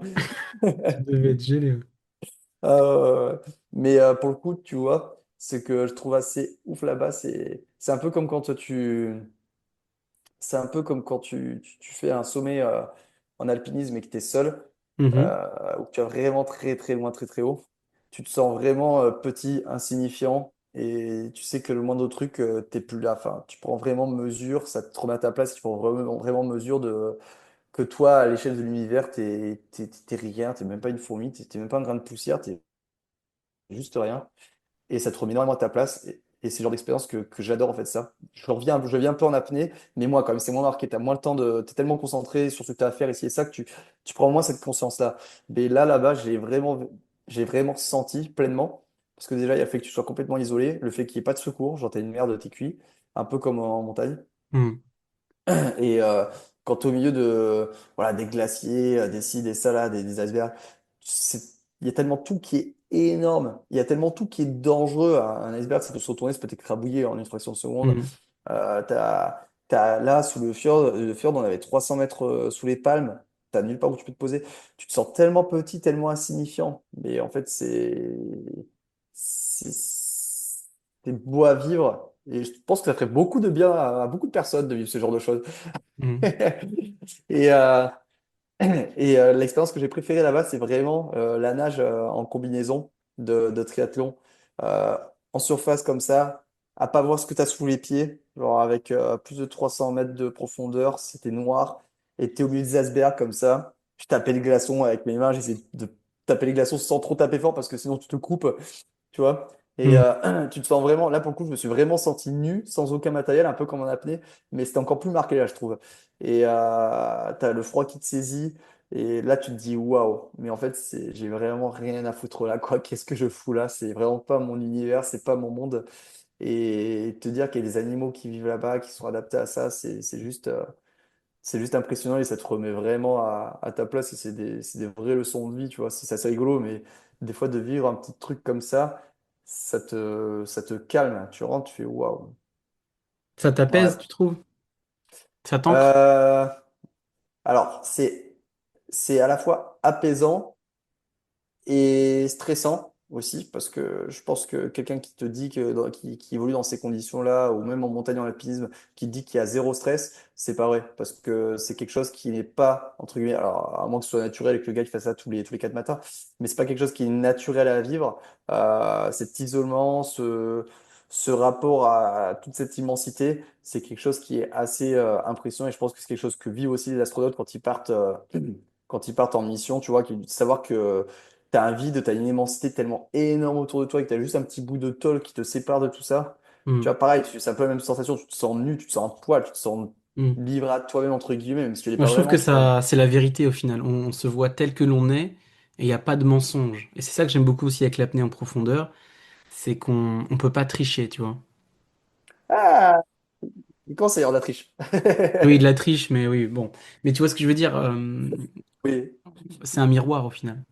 Tu devais être gelé. Euh, mais pour le coup, tu vois, ce que je trouve assez ouf là-bas, c'est un peu comme quand c'est un peu comme quand tu fais un sommet en alpinisme et que tu es seul, Mhm. ou que tu es vraiment très très loin, très très haut. Tu te sens vraiment petit, insignifiant, et tu sais que le moindre truc, t'es plus là. Enfin, tu prends vraiment mesure, ça te remet à ta place, tu prends vraiment mesure de que toi, à l'échelle de l'univers, t'es rien, t'es même pas une fourmi, t'es même pas un grain de poussière, t'es juste rien et ça te remet énormément à ta place. Et c'est le genre d'expérience que j'adore en fait ça. Je viens un peu en apnée, mais moi quand même, c'est moins marqué. T'as moins le temps t'es tellement concentré sur ce que tu as à faire ici et ça que tu prends moins cette conscience-là. Mais là-bas, j'ai vraiment senti pleinement. Parce que déjà, il y a le fait que tu sois complètement isolé, le fait qu'il n'y ait pas de secours, genre t'as une merde, t'es cuit, un peu comme en montagne. Hmm. Et quand t'es au milieu de, voilà, des glaciers, des ci, des ça, là, des icebergs, il y a tellement tout qui est énorme. Il y a tellement tout qui est dangereux. Un iceberg, ça peut se retourner, ça peut t'écrabouiller en une fraction de seconde. Hmm. Là, sous le fjord, on avait 300 mètres sous les palmes. T'as nulle part où tu peux te poser. Tu te sens tellement petit, tellement insignifiant. Mais en fait, c'est c'est beau à vivre. Et je pense que ça ferait beaucoup de bien à beaucoup de personnes de vivre ce genre de choses. Hmm. Et, l'expérience que j'ai préférée là-bas, c'est vraiment la nage en combinaison de triathlon. Euh, En surface comme ça, à pas voir ce que tu as sous les pieds, genre avec plus de 300 mètres de profondeur, c'était noir, et tu es au milieu des icebergs comme ça. Je tapais le glaçon avec mes mains, j'essayais de taper les glaçons sans trop taper fort parce que sinon tu te coupes, tu vois. Et Hmm. tu te sens vraiment, là pour le coup, je me suis vraiment senti nu, sans aucun matériel, un peu comme en apnée, mais c'était encore plus marqué là, je trouve. Et t'as le froid qui te saisit, et là tu te dis waouh, mais en fait, j'ai vraiment rien à foutre là, quoi. Qu'est-ce que je fous là? C'est vraiment pas mon univers, c'est pas mon monde. Et te dire qu'il y a des animaux qui vivent là-bas, qui sont adaptés à ça, c'est juste impressionnant et ça te remet vraiment à ta place et c'est des vraies leçons de vie, tu vois. C'est assez rigolo, mais des fois de vivre un petit truc comme ça te calme. Tu rentres, tu fais waouh. Ça Ouais. t'apaise, tu trouves? Ça t'ancre? Euh, alors, c'est à la fois apaisant et stressant aussi, parce que je pense que quelqu'un qui te dit qui évolue dans ces conditions-là, ou même en montagne en alpinisme, qui te dit qu'il y a zéro stress, c'est pas vrai, parce que c'est quelque chose qui n'est pas, entre guillemets, alors à moins que ce soit naturel et que le gars il fasse ça tous les 4 matins, mais c'est pas quelque chose qui est naturel à vivre. Cet isolement, ce rapport à toute cette immensité, c'est quelque chose qui est assez impressionnant, et je pense que c'est quelque chose que vivent aussi les astronautes quand ils partent. Quand ils partent en mission, tu vois, savoir que t'as un vide, t'as une immensité tellement énorme autour de toi et que t'as juste un petit bout de tôle qui te sépare de tout ça. Tu Hmm. vois, pareil, c'est un peu la même sensation, tu te sens nu, tu te sens en poil, tu te sens Hmm. livré à toi-même, entre guillemets, même si tu l'es Moi, pas je trouve que vraiment, tu vois. ça, c'est la vérité au final. On se voit tel que l'on est et il n'y a pas de mensonge. Et c'est ça que j'aime beaucoup aussi avec l'apnée en profondeur, c'est qu'on peut pas tricher, tu vois. Ah, il commence à y avoir de la triche. Oui, de la triche, mais oui, bon. Mais tu vois ce que je veux dire, Oui, c'est un miroir au final.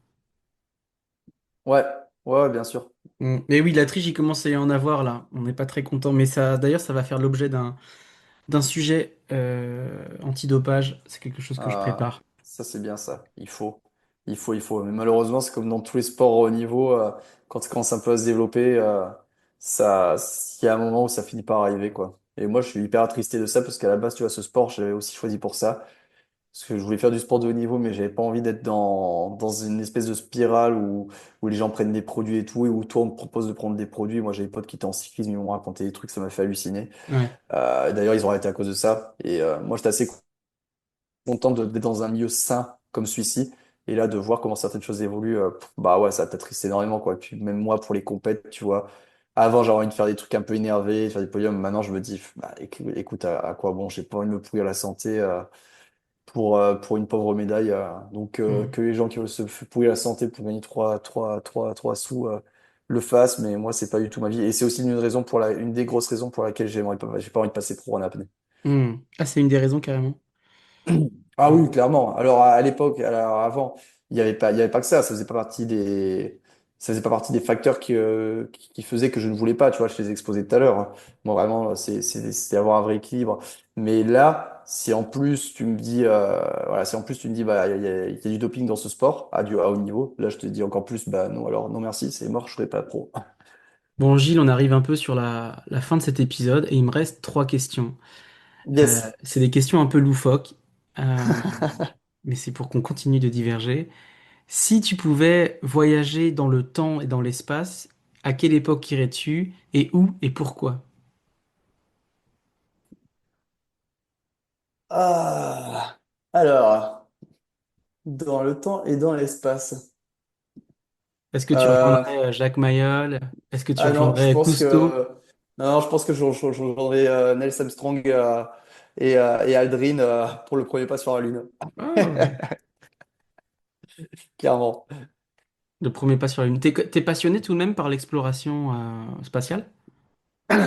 ouais, ouais, bien sûr. Mais oui, la triche, il commence à y en avoir là. On n'est pas très content. Mais ça, d'ailleurs, ça va faire l'objet d'un sujet antidopage. C'est quelque chose que je Ah, prépare. ça, c'est bien ça. Il faut. Mais malheureusement, c'est comme dans tous les sports au haut niveau, quand ça commence un peu à se développer, il y a un moment où ça finit par arriver, quoi. Et moi, je suis hyper attristé de ça parce qu'à la base, tu vois, ce sport, je l'avais aussi choisi pour ça. Parce que je voulais faire du sport de haut niveau, mais j'avais pas envie d'être dans une espèce de spirale où les gens prennent des produits et tout, et où toi on te propose de prendre des produits. Moi, j'avais des potes qui étaient en cyclisme, ils m'ont raconté des trucs, ça m'a fait halluciner. Ouais. D'ailleurs, ils ont arrêté à cause de ça. Et moi, j'étais assez content d'être dans un milieu sain comme celui-ci. Et là, de voir comment certaines choses évoluent, bah ouais, ça t'attriste énormément, quoi. Et puis même moi, pour les compètes, tu vois, avant, j'avais envie de faire des trucs un peu énervés, de faire des podiums. Maintenant, je me dis, bah, écoute, à quoi bon, j'ai pas envie de me pourrir la santé pour une pauvre médaille. Donc, Mm. que les gens qui veulent se pourrir la santé pour gagner trois sous le fassent, mais moi, c'est pas du tout ma vie. Et c'est aussi une raison une des grosses raisons pour laquelle j'ai pas envie de passer pro en apnée. Mm. Ah, c'est une des raisons carrément. Ah Mm. oui, clairement. Alors à l'époque, alors avant, il y avait pas que ça. Ça faisait pas partie ça faisait pas partie des facteurs qui faisaient que je ne voulais pas. Tu vois, je les ai exposés tout à l'heure, hein. Moi vraiment, c'est avoir un vrai équilibre. Mais là, si en plus tu me dis, voilà, si en plus tu me dis, bah il y a du doping dans ce sport à haut niveau, là je te dis encore plus, bah non, alors non merci, c'est mort, je serai pas pro. Bon, Gilles, on arrive un peu sur la fin de cet épisode et il me reste trois questions. Yes. C'est des questions un peu loufoques, euh, mais c'est pour qu'on continue de diverger. Si tu pouvais voyager dans le temps et dans l'espace, à quelle époque irais-tu et où et pourquoi? Ah, alors, dans le temps et dans l'espace. Est-ce que tu Euh, rejoindrais Jacques Mayol? Est-ce que tu Ah non, je rejoindrais pense Cousteau? que non, je pense que je rejoindrai Neil Armstrong et Aldrin pour le premier pas sur la Lune. Ah, Clairement. le premier pas sur la Lune. T'es passionné tout de même par l'exploration spatiale?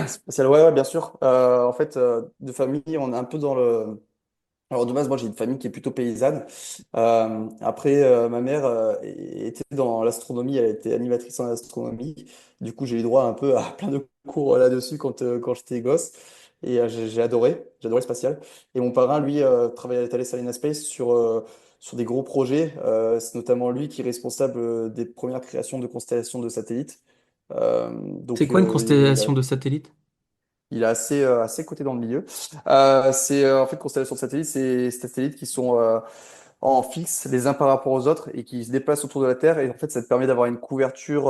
Spatial, ouais, ouais, bien sûr. En fait, de famille, on est un peu dans le. Alors de base, moi j'ai une famille qui est plutôt paysanne. Après, ma mère était dans l'astronomie, elle était animatrice en astronomie. Du coup, j'ai eu droit un peu à plein de cours là-dessus quand j'étais gosse. Et j'ai adoré le spatial. Et mon parrain, lui, travaille à Thales Alenia Space sur des gros projets. C'est notamment lui qui est responsable des premières créations de constellations de satellites. C'est Donc, quoi une constellation de satellites? il est assez coté dans le milieu. En fait, constellation de satellites, c'est ces satellites qui sont en fixe les uns par rapport aux autres et qui se déplacent autour de la Terre. Et en fait, ça te permet d'avoir une couverture,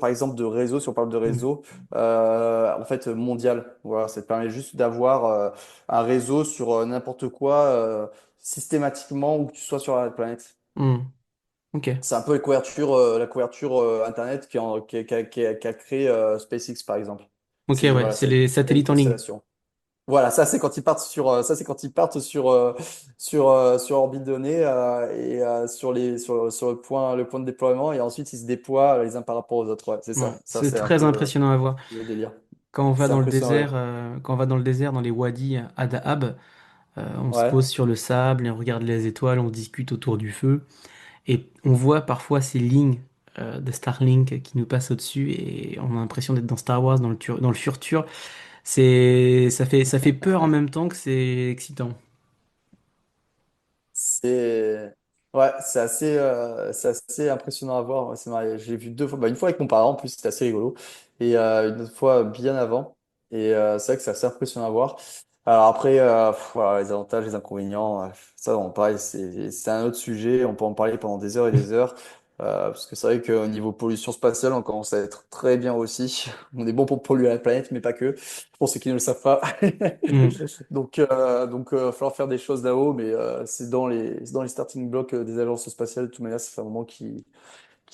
par exemple, de réseau, si on parle de Hmm. réseau, en fait, mondial. Voilà, ça te permet juste d'avoir un réseau sur n'importe quoi, systématiquement, où que tu sois sur la planète. Hmm. Ok. C'est un peu la couverture Internet qui a créé SpaceX, par exemple. Ok, ouais, Voilà, c'est c'est les une satellites en ligne. constellation. Voilà, ça c'est quand ils partent ça c'est quand ils partent sur orbite donnée et sur le point de déploiement et ensuite ils se déploient les uns par rapport aux autres. Ouais, c'est Ouais, ça. Ça c'est c'est un très peu impressionnant à voir. le délire. Quand on va C'est dans le impressionnant. Ouais. désert, dans les wadis à Dahab, on se Ouais. pose sur le sable et on regarde les étoiles, on discute autour du feu et on voit parfois ces lignes de Starlink qui nous passent au-dessus et on a l'impression d'être dans Star Wars, dans le futur. Ça fait peur en même temps que c'est excitant. C'est ouais, c'est assez impressionnant à voir. Ouais, j'ai vu deux fois, bah, une fois avec mon parent en plus, c'était assez rigolo, et une autre fois bien avant. Et c'est vrai que c'est assez impressionnant à voir. Alors après, voilà, les avantages, les inconvénients, ça, on pareil, c'est un autre sujet. On peut en parler pendant des heures et des heures. Parce que c'est vrai qu'au niveau pollution spatiale, on commence à être très bien aussi. On est bon pour polluer la planète, mais pas que. Pour ceux qui ne le savent pas. Hmm. Il va falloir faire des choses là-haut, mais c'est dans les starting blocks des agences spatiales. De toute manière, ça fait un moment qu'ils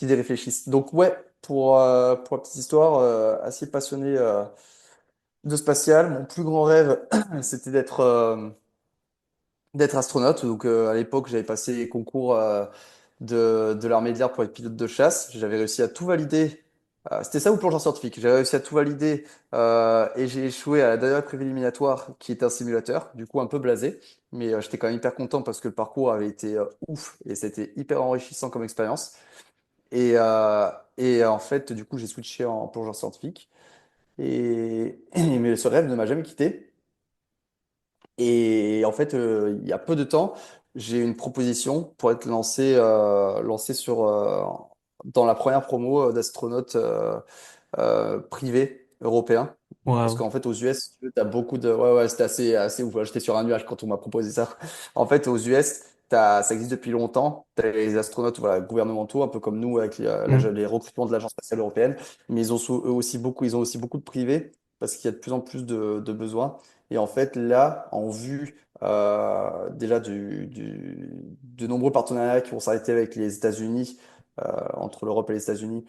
y réfléchissent. Donc, ouais, pour la petite histoire, assez passionné de spatial. Mon plus grand rêve, c'était d'être astronaute. Donc, à l'époque, j'avais passé les concours de l'armée de l'air pour être pilote de chasse. J'avais réussi à tout valider. C'était ça ou plongeur scientifique. J'avais réussi à tout valider et j'ai échoué à la dernière épreuve éliminatoire qui était un simulateur. Du coup, un peu blasé. Mais j'étais quand même hyper content parce que le parcours avait été ouf et c'était hyper enrichissant comme expérience. Et en fait, du coup, j'ai switché en plongeur scientifique. Mais ce rêve ne m'a jamais quitté. Et en fait, il y a peu de temps, j'ai eu une proposition pour être lancé dans la première promo d'astronautes privés européens. Parce Waouh. qu'en fait, aux US, tu as beaucoup de. Ouais, ouais, c'était assez ouf. J'étais sur un nuage quand on m'a proposé ça. En fait, aux US, ça existe depuis longtemps. Tu as les astronautes voilà, gouvernementaux, un peu comme nous avec Hmm. les recrutements de l'Agence spatiale européenne. Mais eux aussi ils ont aussi beaucoup de privés parce qu'il y a de plus en plus de besoins. Et en fait, là, en vue déjà de nombreux partenariats qui vont s'arrêter avec les États-Unis, entre l'Europe et les États-Unis,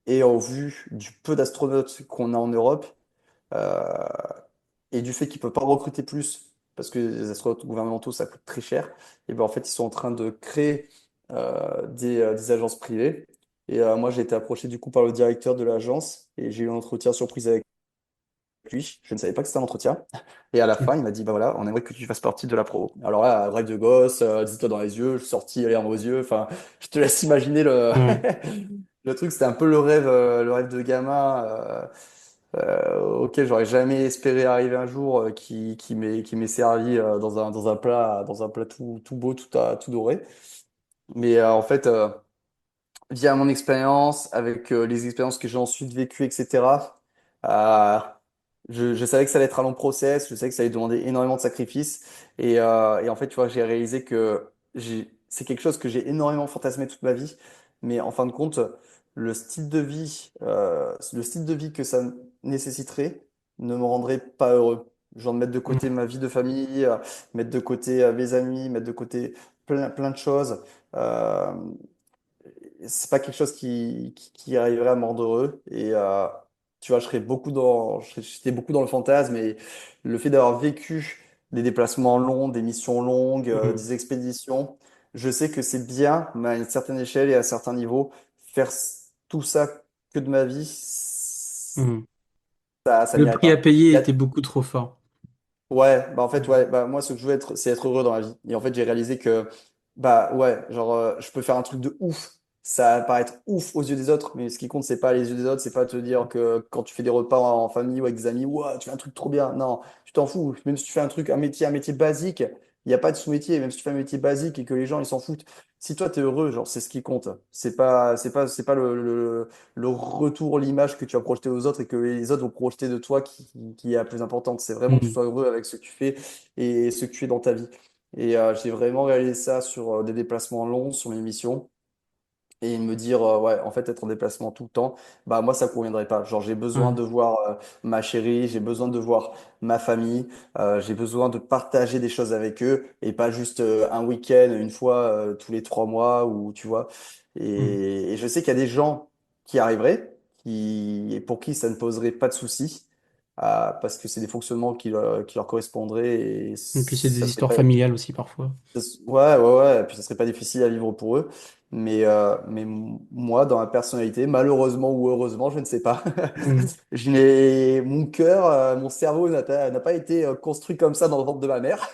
et en vue du peu d'astronautes qu'on a en Europe, euh, et du fait qu'ils ne peuvent pas recruter plus parce que les astronautes gouvernementaux, ça coûte très cher, et ben en fait, ils sont en train de créer des agences privées. Et moi, j'ai été approché du coup par le directeur de l'agence et j'ai eu un entretien surprise avec lui. Je ne savais pas que c'était un entretien. Et à la fin, il m'a dit, bah voilà, on aimerait que tu fasses partie de la pro. Alors là, rêve de gosse, dis-toi dans les yeux, je suis sorti les larmes aux yeux. Enfin, je te laisse imaginer le, Ouais. le truc. C'était un peu le rêve de gamin. Auquel j'aurais jamais espéré arriver un jour, qui m'est servi dans un plat tout beau, tout doré. Mais en fait, via mon expérience, avec les expériences que j'ai ensuite vécues, etc., euh, je savais que ça allait être un long process, je savais que ça allait demander énormément de sacrifices. Et en fait, tu vois, j'ai réalisé que c'est quelque chose que j'ai énormément fantasmé toute ma vie. Mais en fin de compte, le style de vie que ça nécessiterait ne me rendrait pas heureux. Genre de mettre de côté Hmm. ma vie de famille, mettre de côté mes amis, mettre de côté plein de choses. Euh, c'est pas quelque chose qui arriverait à me rendre heureux. Et tu vois, j'étais beaucoup dans le fantasme. Et le fait d'avoir vécu des déplacements longs, des missions longues, Hmm. des expéditions, je sais que c'est bien, mais à une certaine échelle et à certains niveaux, faire tout ça que de ma vie, Hmm. ça Le n'irait prix à pas. payer était beaucoup trop fort. Ouais, bah en fait, ouais, bah moi, ce que je veux être, c'est être heureux dans la vie. Et en fait, j'ai réalisé que, bah ouais, genre, je peux faire un truc de ouf. Ça va paraître ouf aux yeux des autres, mais ce qui compte, c'est pas les yeux des autres, c'est pas te dire que quand tu fais des repas en famille ou avec des amis, ouah, tu fais un truc trop bien. Non, tu t'en fous. Même si tu fais un métier basique, il n'y a pas de sous-métier. Même si tu fais un métier basique et que les gens, ils s'en foutent. Si toi, t'es heureux, genre, c'est ce qui compte. C'est pas le retour, l'image que tu as projeté aux autres et que les autres vont projeter de toi qui est la plus importante. C'est vraiment que tu Hmm. sois heureux avec ce que tu fais et ce que tu es dans ta vie. Et j'ai vraiment réalisé ça sur des déplacements longs, sur mes missions. Et me dire, ouais, en fait, être en déplacement tout le temps, bah moi, ça ne conviendrait pas. Genre, j'ai besoin Ouais. de voir ma chérie, j'ai besoin de voir ma famille, j'ai besoin de partager des choses avec eux et pas juste un week-end, une fois tous les 3 mois, ou tu vois. Hmm. Et je sais qu'il y a des gens qui arriveraient, et pour qui ça ne poserait pas de soucis, parce que c'est des fonctionnements qui leur correspondraient et Et puis c'est des ça serait histoires pas, familiales aussi parfois. ouais, ouais, ouais, et puis ça serait pas difficile à vivre pour eux. Moi, dans ma personnalité, malheureusement ou heureusement, je ne sais pas, Hmm. mon cœur, mon cerveau n'a pas été construit comme ça dans le ventre de ma mère.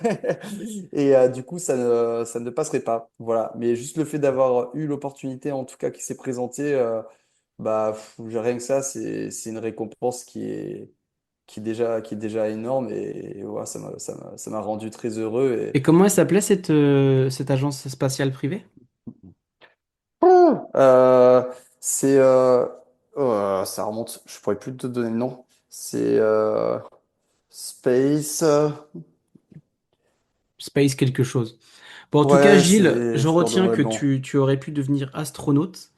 Et du coup, ça ne passerait pas. Voilà. Mais juste le fait d'avoir eu l'opportunité, en tout cas, qui s'est présentée, bah, rien que ça, c'est une récompense qui est déjà énorme. Et ouais, ça m'a rendu très heureux. Et comment elle s'appelait cette agence spatiale privée? Euh, c'est ça remonte, je pourrais plus te donner le nom. C'est Space. Space quelque chose. Bon, en tout cas, Ouais, Gilles, je je te retiens redonnerai que le nom. tu aurais pu devenir astronaute,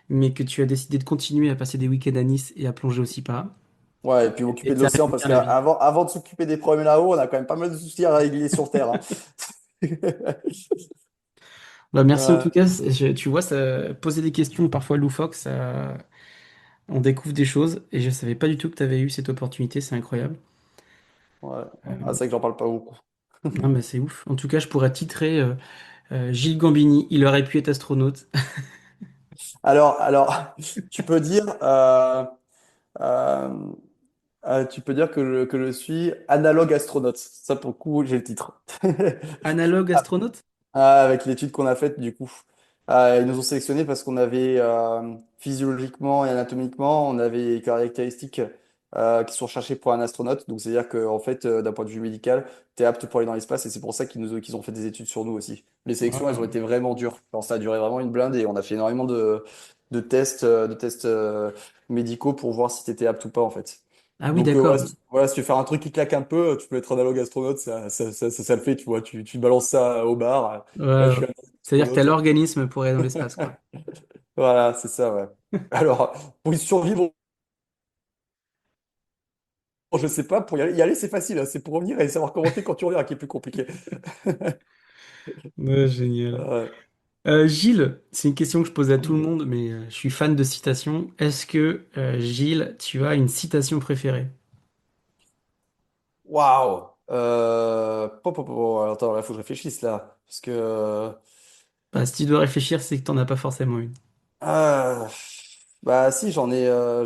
mais que tu as décidé de continuer à passer des week-ends à Nice et à plonger aussi pas. Ouais, et puis Et m'occuper de tu l'océan aimes parce bien la vie. avant de s'occuper des problèmes là-haut, on a quand même pas mal de soucis à régler sur Terre, hein. Bah, merci en tout Ouais, cas. Tu vois, poser des questions parfois loufoques, on découvre des choses et je savais pas du tout que tu avais eu cette opportunité, c'est incroyable. ouais. Ah, Euh, c'est vrai que j'en parle pas beaucoup. non, mais c'est ouf. En tout cas, je pourrais titrer Gilles Gambini, il aurait pu être astronaute. Alors, tu peux dire, euh, tu peux dire que je suis analogue astronaute. Ça, pour le coup, j'ai le titre. Analogue astronaute? Ah, avec l'étude qu'on a faite, du coup. Ils nous ont sélectionnés parce qu'on avait physiologiquement et anatomiquement, on avait des caractéristiques qui sont recherchées pour un astronaute. Donc, c'est-à-dire qu'en fait, d'un point de vue médical, tu es apte pour aller dans l'espace et c'est pour ça qu'ils ont fait des études sur nous aussi. Les sélections, elles ont Ah. été vraiment dures. Alors, ça a duré vraiment une blinde et on a fait énormément de tests médicaux pour voir si tu étais apte ou pas, en fait. Ah oui, Donc d'accord. voilà, si tu veux faire un truc qui claque un peu, tu peux être analogue astronaute, ça le fait, tu vois. Tu te balances ça au bar. Ouais, Ouais, je ouais. suis un C'est-à-dire que tu as astronaute. l'organisme pour aller dans l'espace, quoi. Voilà, c'est ça, ouais. Alors, pour y survivre, je sais pas, pour y aller, c'est facile, hein. C'est pour revenir et savoir commenter quand tu reviens qui est plus compliqué. Ouais, génial. Ouais. Gilles, c'est une question que je pose à tout le monde, mais je suis fan de citations. Est-ce que, Gilles, tu as une citation préférée? Waouh! Attends, il faut que je réfléchisse là. Parce que. Bah, si tu dois réfléchir, c'est que t'en as pas forcément une. Euh, Bah, si, j'en ai pas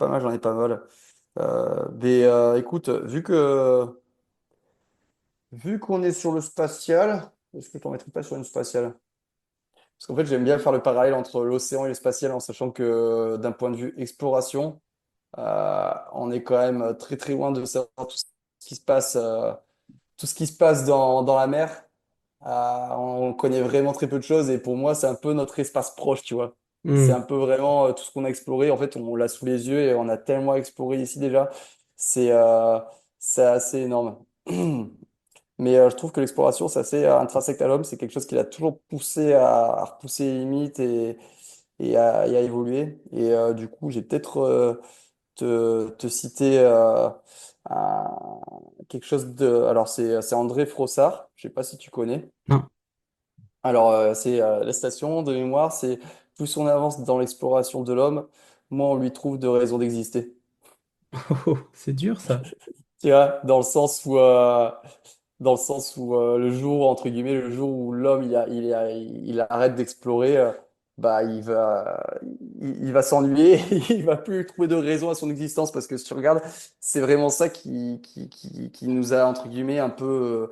mal. J'en ai pas mal. Écoute, vu qu'on est sur le spatial, est-ce que je t'en mettrais pas sur une spatiale? Parce qu'en fait, j'aime bien faire le parallèle entre l'océan et le spatial en sachant que d'un point de vue exploration, on est quand même très très loin de savoir tout ce qui se passe, tout ce qui se passe dans la mer. On connaît vraiment très peu de choses et pour moi, c'est un peu notre espace proche, tu vois. C'est un Hmm. peu vraiment tout ce qu'on a exploré. En fait, on l'a sous les yeux et on a tellement exploré ici déjà. C'est c'est assez énorme. Mais je trouve que l'exploration, c'est assez intrinsèque à l'homme. C'est quelque chose qui l'a toujours poussé à repousser les limites et à évoluer. Et du coup, j'ai peut-être te citer un- quelque chose de. Alors, c'est André Frossard. Je sais pas si tu connais. Non. Alors, c'est la station de mémoire, c'est plus on avance dans l'exploration de l'homme, moins on lui trouve de raisons d'exister. Oh, c'est dur, ça. Tu vois, dans le sens où le jour, entre guillemets, le jour où l'homme il arrête d'explorer, bah, il va s'ennuyer, il va plus trouver de raison à son existence parce que si tu regardes, c'est vraiment ça qui nous a, entre guillemets, un peu.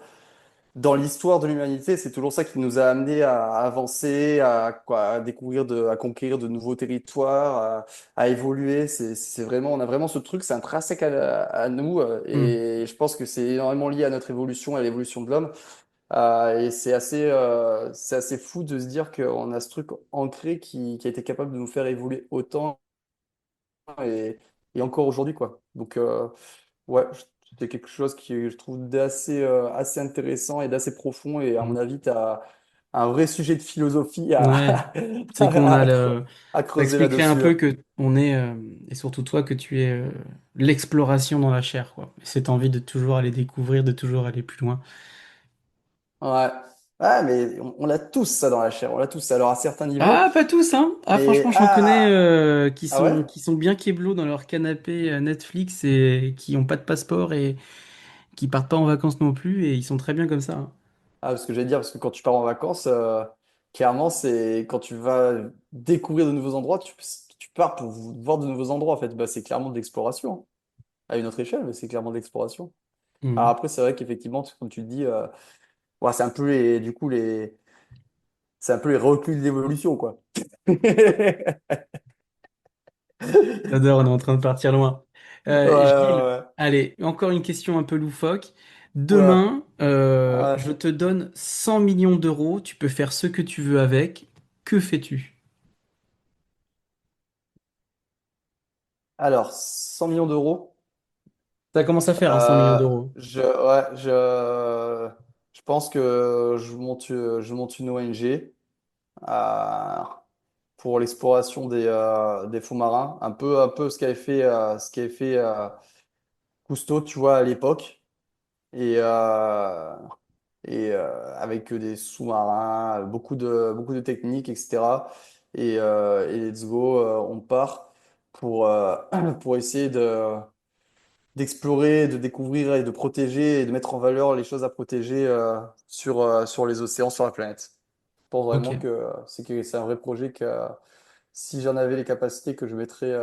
Dans l'histoire de l'humanité, c'est toujours ça qui nous a amené à avancer, à découvrir, à conquérir de nouveaux territoires, à évoluer. C'est vraiment, on a vraiment ce truc, c'est intrinsèque à nous, Hmm. et je pense que c'est énormément lié à notre évolution et à l'évolution de l'homme. Et c'est assez fou de se dire qu'on a ce truc ancré qui a été capable de nous faire évoluer autant et, et encore aujourd'hui, quoi. Donc, ouais, c'est quelque chose qui je trouve assez intéressant et d'assez profond. Et à mon Hmm. avis, tu as un vrai sujet de philosophie Ouais. C'est qu'on a à, le... à Ça creuser expliquerait un là-dessus, peu hein. que on est, et surtout toi, que tu es l'exploration dans la chair, quoi. Cette envie de toujours aller découvrir, de toujours aller plus loin. Ouais. Ouais, mais on a tous ça dans la chair, on l'a tous. Alors à certains niveaux. Ah, pas tous, hein. Ah, Mais franchement, j'en connais ah ouais? qui sont bien kéblos dans leur canapé Netflix et qui ont pas de passeport et qui partent pas en vacances non plus et ils sont très bien comme ça, hein. Ah, parce que j'allais dire, parce que quand tu pars en vacances, clairement, c'est quand tu vas découvrir de nouveaux endroits, tu pars pour voir de nouveaux endroits, en fait. Bah, c'est clairement de l'exploration, hein. À une autre échelle, mais c'est clairement de l'exploration. Alors Hmm. après, c'est vrai qu'effectivement, comme tu le dis, ouais, du coup, c'est un peu les reculs de l'évolution, quoi. J'adore, on est en train de partir loin. Ouais, Gilles, ouais, ouais. allez, encore une question un peu loufoque. Oula. Demain, Ouais. je te donne 100 millions d'euros, tu peux faire ce que tu veux avec. Que fais-tu? Alors, 100 millions d'euros. Ça commence à faire, hein, 100 millions d'euros. Ouais, je pense que je monte une ONG euh, pour l'exploration des fonds marins. Un peu ce qu'avait fait Cousteau, tu vois, à l'époque. Et, avec des sous-marins, beaucoup de techniques, etc. Et let's go, on part pour essayer d'explorer, de découvrir et de protéger et de mettre en valeur les choses à protéger sur les océans, sur la planète. Je pense Ok. vraiment que c'est un vrai projet que si j'en avais les capacités que je mettrais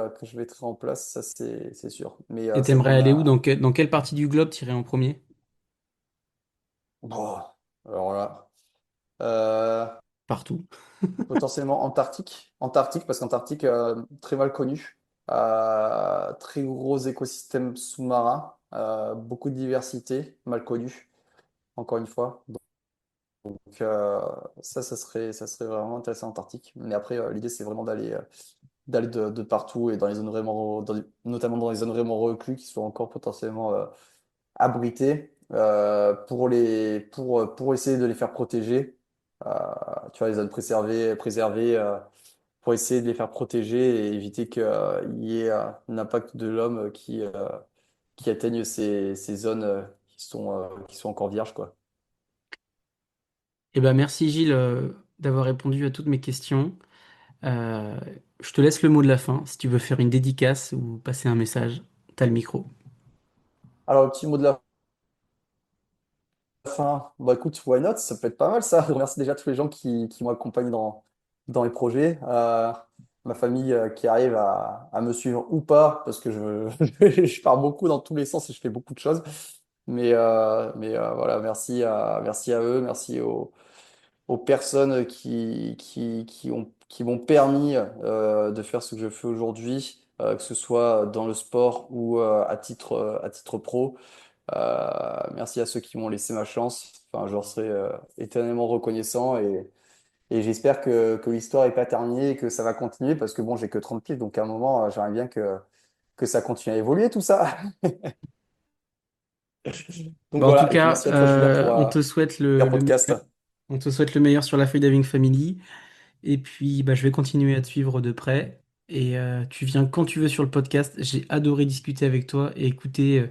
en place, ça c'est sûr. Mais Et c'est vrai t'aimerais qu'on aller où? a. Dans quelle partie du globe t'irais en premier? Bon, alors là. Euh, Partout. Potentiellement Antarctique. Antarctique, parce qu'Antarctique, très mal connu. Très gros écosystème sous-marin. Beaucoup de diversité, mal connu, encore une fois. Donc ça serait vraiment intéressant Antarctique. Mais après, l'idée, c'est vraiment d'aller. d'aller de partout et dans les zones vraiment, notamment dans les zones vraiment recluses qui sont encore potentiellement abrités pour essayer de les faire protéger. Euh, Tu vois, les zones préservées pour essayer de les faire protéger et éviter qu'il y ait un impact de l'homme qui atteigne ces zones qui sont encore vierges, quoi. Eh ben, merci Gilles d'avoir répondu à toutes mes questions. Euh, je te laisse le mot de la fin. Si tu veux faire une dédicace ou passer un message, t'as le micro. Alors, le petit mot de la fin, bah écoute, why not? Ça peut être pas mal ça. Je remercie déjà tous les gens qui m'accompagnent dans les projets. Ma famille qui arrive à me suivre ou pas, parce que je pars beaucoup dans tous les sens et je fais beaucoup de choses. Mais voilà, merci à eux, merci aux personnes qui m'ont permis de faire ce que je fais aujourd'hui, que ce soit dans le sport ou à titre pro. Merci à ceux qui m'ont laissé ma chance. Enfin, je leur serai éternellement reconnaissant et j'espère que l'histoire n'est pas terminée et que ça va continuer parce que bon, j'ai que 30 piges, donc à un moment, j'aimerais bien que ça continue à évoluer tout ça. Donc Bah, en tout voilà, et puis cas, merci à toi, Julien, pour on te souhaite faire podcast. on te souhaite le meilleur sur la Freediving Family. Et puis, bah, je vais continuer à te suivre de près. Et tu viens quand tu veux sur le podcast. J'ai adoré discuter avec toi et écouter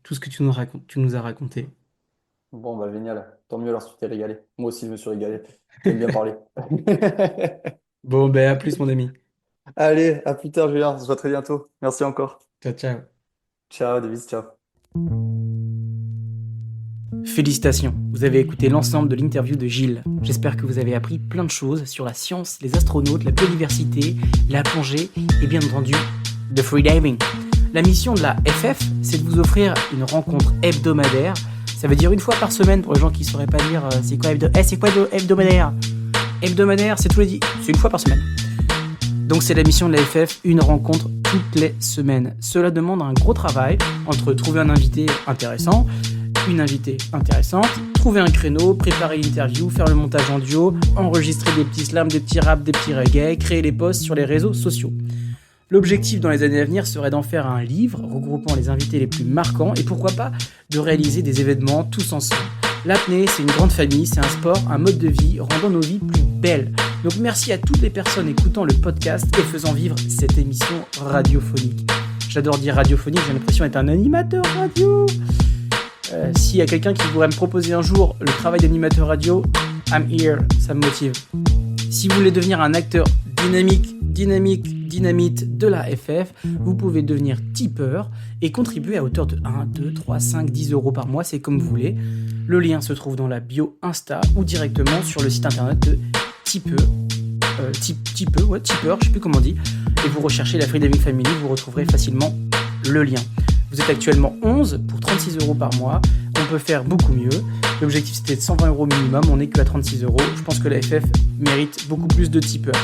tout ce que tu nous as raconté. Bon, bah génial. Tant mieux alors si tu t'es régalé. Moi aussi, je me suis régalé. J'aime bien parler. Bon, ben à plus, mon ami. Allez, à plus tard, Julien. On se voit très bientôt. Merci encore. Ciao, ciao. Ciao, Davis, ciao. Félicitations, vous avez écouté l'ensemble de l'interview de Gilles. J'espère que vous avez appris plein de choses sur la science, les astronautes, la biodiversité, la plongée et bien entendu, le freediving. La mission de la FF, c'est de vous offrir une rencontre hebdomadaire. Ça veut dire une fois par semaine pour les gens qui ne sauraient pas dire c'est quoi hebdomadaire. Hebdomadaire, c'est tous les dix, c'est une fois par semaine. Donc c'est la mission de la FF, une rencontre toutes les semaines. Cela demande un gros travail entre trouver un invité intéressant, une invitée intéressante, trouver un créneau, préparer l'interview, faire le montage en duo, enregistrer des petits slams, des petits raps, des petits reggae, créer les posts sur les réseaux sociaux. L'objectif dans les années à venir serait d'en faire un livre regroupant les invités les plus marquants et pourquoi pas de réaliser des événements tous ensemble. L'apnée, c'est une grande famille, c'est un sport, un mode de vie rendant nos vies plus belles. Donc merci à toutes les personnes écoutant le podcast et faisant vivre cette émission radiophonique. J'adore dire radiophonique, j'ai l'impression d'être un animateur radio. S'il y a quelqu'un qui voudrait me proposer un jour le travail d'animateur radio, I'm here, ça me motive. Si vous voulez devenir un acteur dynamite de la FF, vous pouvez devenir tipeur et contribuer à hauteur de 1, 2, 3, 5, 10 euros par mois, c'est comme vous voulez. Le lien se trouve dans la bio Insta ou directement sur le site internet de Tipeur, Tipeur, je sais plus comment on dit, et vous recherchez la Freediving Family, vous retrouverez facilement le lien. Vous êtes actuellement 11 pour 36 euros par mois. On peut faire beaucoup mieux. L'objectif c'était de 120 euros minimum. On n'est que à 36 euros. Je pense que la FF mérite beaucoup plus de tipeurs.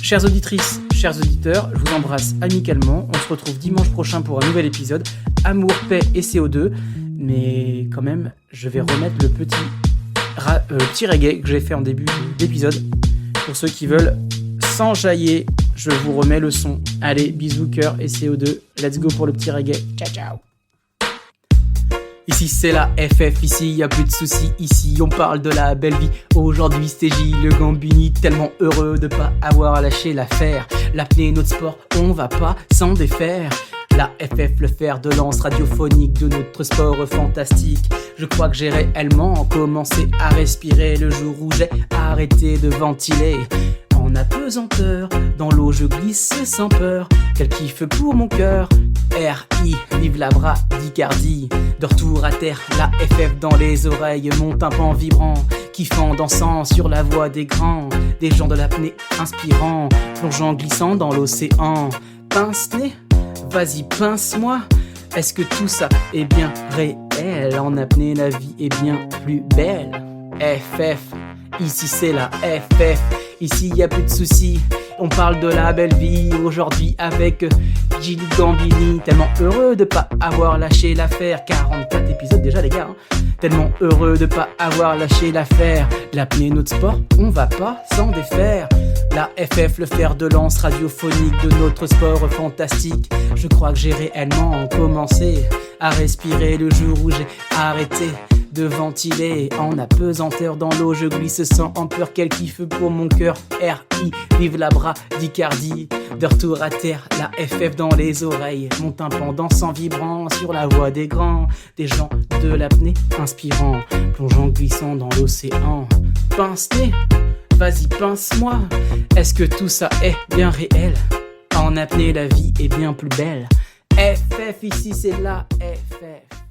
Chères auditrices, chers auditeurs, je vous embrasse amicalement. On se retrouve dimanche prochain pour un nouvel épisode. Amour, paix et CO2. Mais quand même, je vais remettre le petit reggae que j'ai fait en début d'épisode. Pour ceux qui veulent s'enjailler, je vous remets le son. Allez, bisous, cœur et CO2. Let's go pour le petit reggae. Ciao, ciao. Ici c'est la FF, ici y a plus de soucis, ici on parle de la belle vie. Aujourd'hui c'est Gilles le Gambini, tellement heureux de pas avoir lâché l'affaire. L'apnée notre sport, on va pas s'en défaire. La FF, le fer de lance radiophonique de notre sport fantastique. Je crois que j'ai réellement commencé à respirer le jour où j'ai arrêté de ventiler. En apesanteur, dans l'eau je glisse sans peur. Quel kiff pour mon cœur. R.I. vive la bradycardie. De retour à terre, la FF dans les oreilles, mon tympan vibrant, kiffant, dansant sur la voie des grands, des gens de l'apnée inspirants, plongeant, glissant dans l'océan. Pince-nez, vas-y pince-moi. Est-ce que tout ça est bien réel? En apnée la vie est bien plus belle. FF, ici c'est la FF. Ici y a plus de soucis, On parle de la belle vie aujourd'hui avec Gilles Gambini. Tellement heureux de pas avoir lâché l'affaire. 44 épisodes déjà les gars, hein. Tellement heureux de pas avoir lâché l'affaire. L'apnée notre sport, on va pas s'en défaire. La FF, le fer de lance radiophonique de notre sport fantastique. Je crois que j'ai réellement commencé à respirer le jour où j'ai arrêté de ventiler. En apesanteur dans l'eau, je glisse sans ampleur. Quel kiff pour mon cœur, R.I. Vive la bradycardie. De retour à terre, la FF dans les oreilles. Mon tympan dansant vibrant sur la voix des grands. Des gens de l'apnée inspirant, plongeant glissant dans l'océan. Pince-nez, vas-y pince-moi. Est-ce que tout ça est bien réel? En apnée la vie est bien plus belle. FF ici c'est la FF.